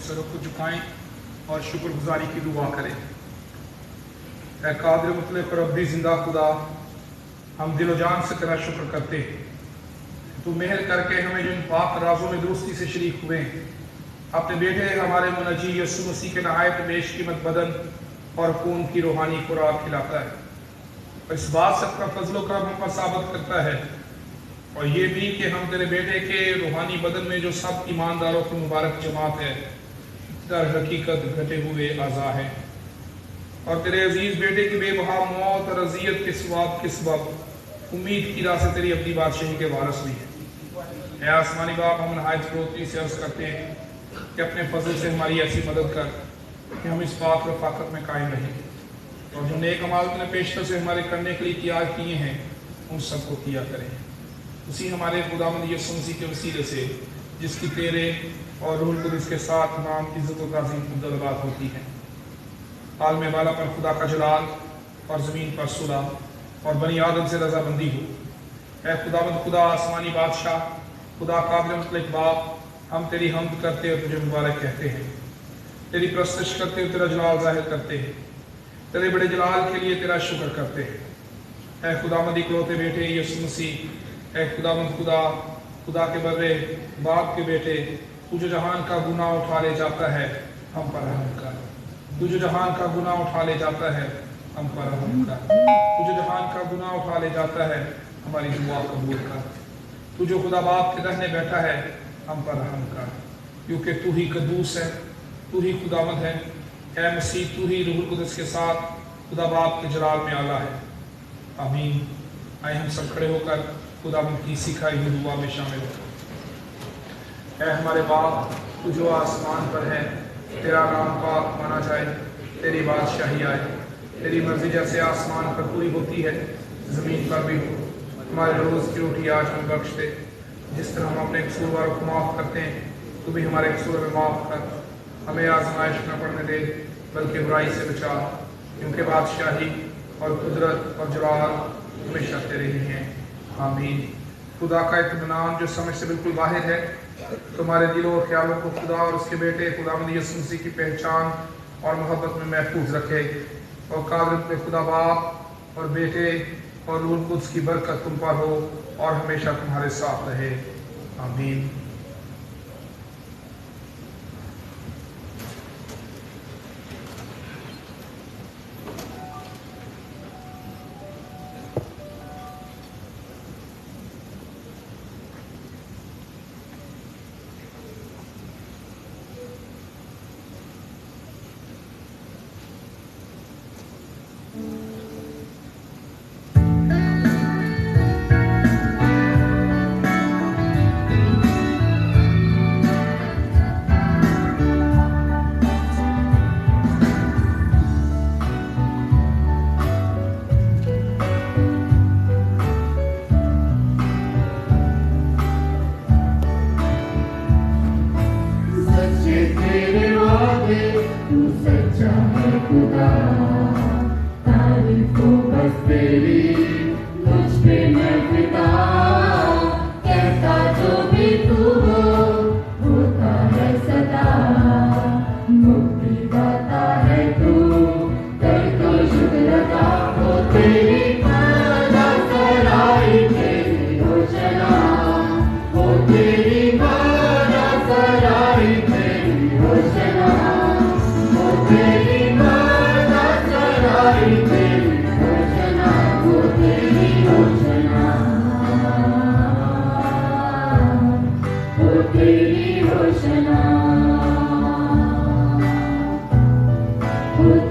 सरों को झुकाएं और शुक्रगुजारी की दुआ करें। ऐ कादिर मुतलक रब्बी जिंदा खुदा, हम दिलो जान से तेरा शुक्र करते हैं। तू मेहर करके हमें जिन पाक राजों में दोस्ती से शरीक हुए, अपने बेटे हमारे मुनजी यीशु मसीह के नहायत बेशकीमत बदन और खून की रूहानी खुराक खिलाता है। और इस बात से अपना फजलो करम हम पर साबित करता है, और ये भी कि हम तेरे बेटे के रूहानी बदन में जो सब ईमानदारों की मुबारक जमात है, दर हकीकत घटे हुए आज़ा है। और तेरे अजीज बेटे की बेबहा मौत और अजियत के स्वाब के सबब उम्मीद की राह से तेरी अपनी बादशाही के वारस भी है। ऐ आसमानी बाप, हम नहायत फरोती से अर्ज करते हैं कि अपने फजल से हमारी ऐसी मदद कर कि हम इस पाक रफाकत में कायम रहें, और जो नेक अमाल तूने पेशतर से हमारे करने के लिए तैयार किए हैं उन सबको किया करें। उसी हमारे खुदावंद यीशु मसीह के वसीले से, जिसकी तेरे और रूह कुद्दूस के साथ नाम इज्जत और ताज़ीम मुद्दलबात होती है। आलम वाला पर खुदा का जलाल और ज़मीन पर सुलह और बनी आदम से रजामंदी हो। ऐ खुदावंद खुदा, आसमानी बादशाह, खुदा कादिर मुतलक बाप, हम तेरी हम्द करते और तुझे मुबारक कहते हैं, तेरी प्रस्तश करते हुए तेरा जलाल जाहिर करते हैं, तेरे बड़े जलाल के लिए तेरा शुक्र करते हैं। ऐ खुदावंद इकलौते बेटे यीशु मसीह, ऐ खुदावंद खुदा, खुदा के बर्रे बाप के बेटे, तू जो जहान का गुनाह उठा ले जाता है, हम पर रहम कर। तू जो जहान का गुनाह उठा ले जाता है, हम पर रहम कर। तू जो जहान का गुनाह उठा ले जाता है, हमारी दुआ कबूल कर। तू जो खुदा बाप के दाहिने बैठा है, हम पर रहम कर, क्योंकि तू ही कद्दूस है, तू ही खुदावंद है। ऐ मसीह, तू ही रूहुल कुद्दूस के साथ खुदा बाप के जलाल में आला है। आमीन। आए हम सब खड़े होकर खुदावंद की सिखाई हुई दुआ में शामिल हो। ऐ हमारे बाप, तू जो आसमान पर है, तेरा नाम पाक माना जाए, तेरी बादशाही आए, तेरी मर्जी जैसे आसमान पर पूरी होती है ज़मीन पर भी हो। हमारे रोज़ की रोटी आज हमें बख्श दे, जिस तरह हम अपने कसूरवारों को माफ़ करते हैं, तू भी हमारे कसूर में माफ़ कर। हमें आजमाइश न पड़ने दे, बल्कि बुराई से बचा, क्योंकि बादशाही और कुदरत और जलाल हमेशा तेरे ही हैं, आमीन। खुदा का इत्मीनान जो समझ से बिल्कुल बाहर है, तुम्हारे दिलों और ख्यालों को खुदा और उसके बेटे खुदावंद यीशु मसीह की पहचान और मोहब्बत में महफूज रखे। और कादिर पे खुदा बाप और बेटे और रूह कुद्स की बरकत तुम पर हो और हमेशा तुम्हारे साथ रहे, आमीन।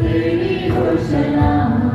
तेरी होशना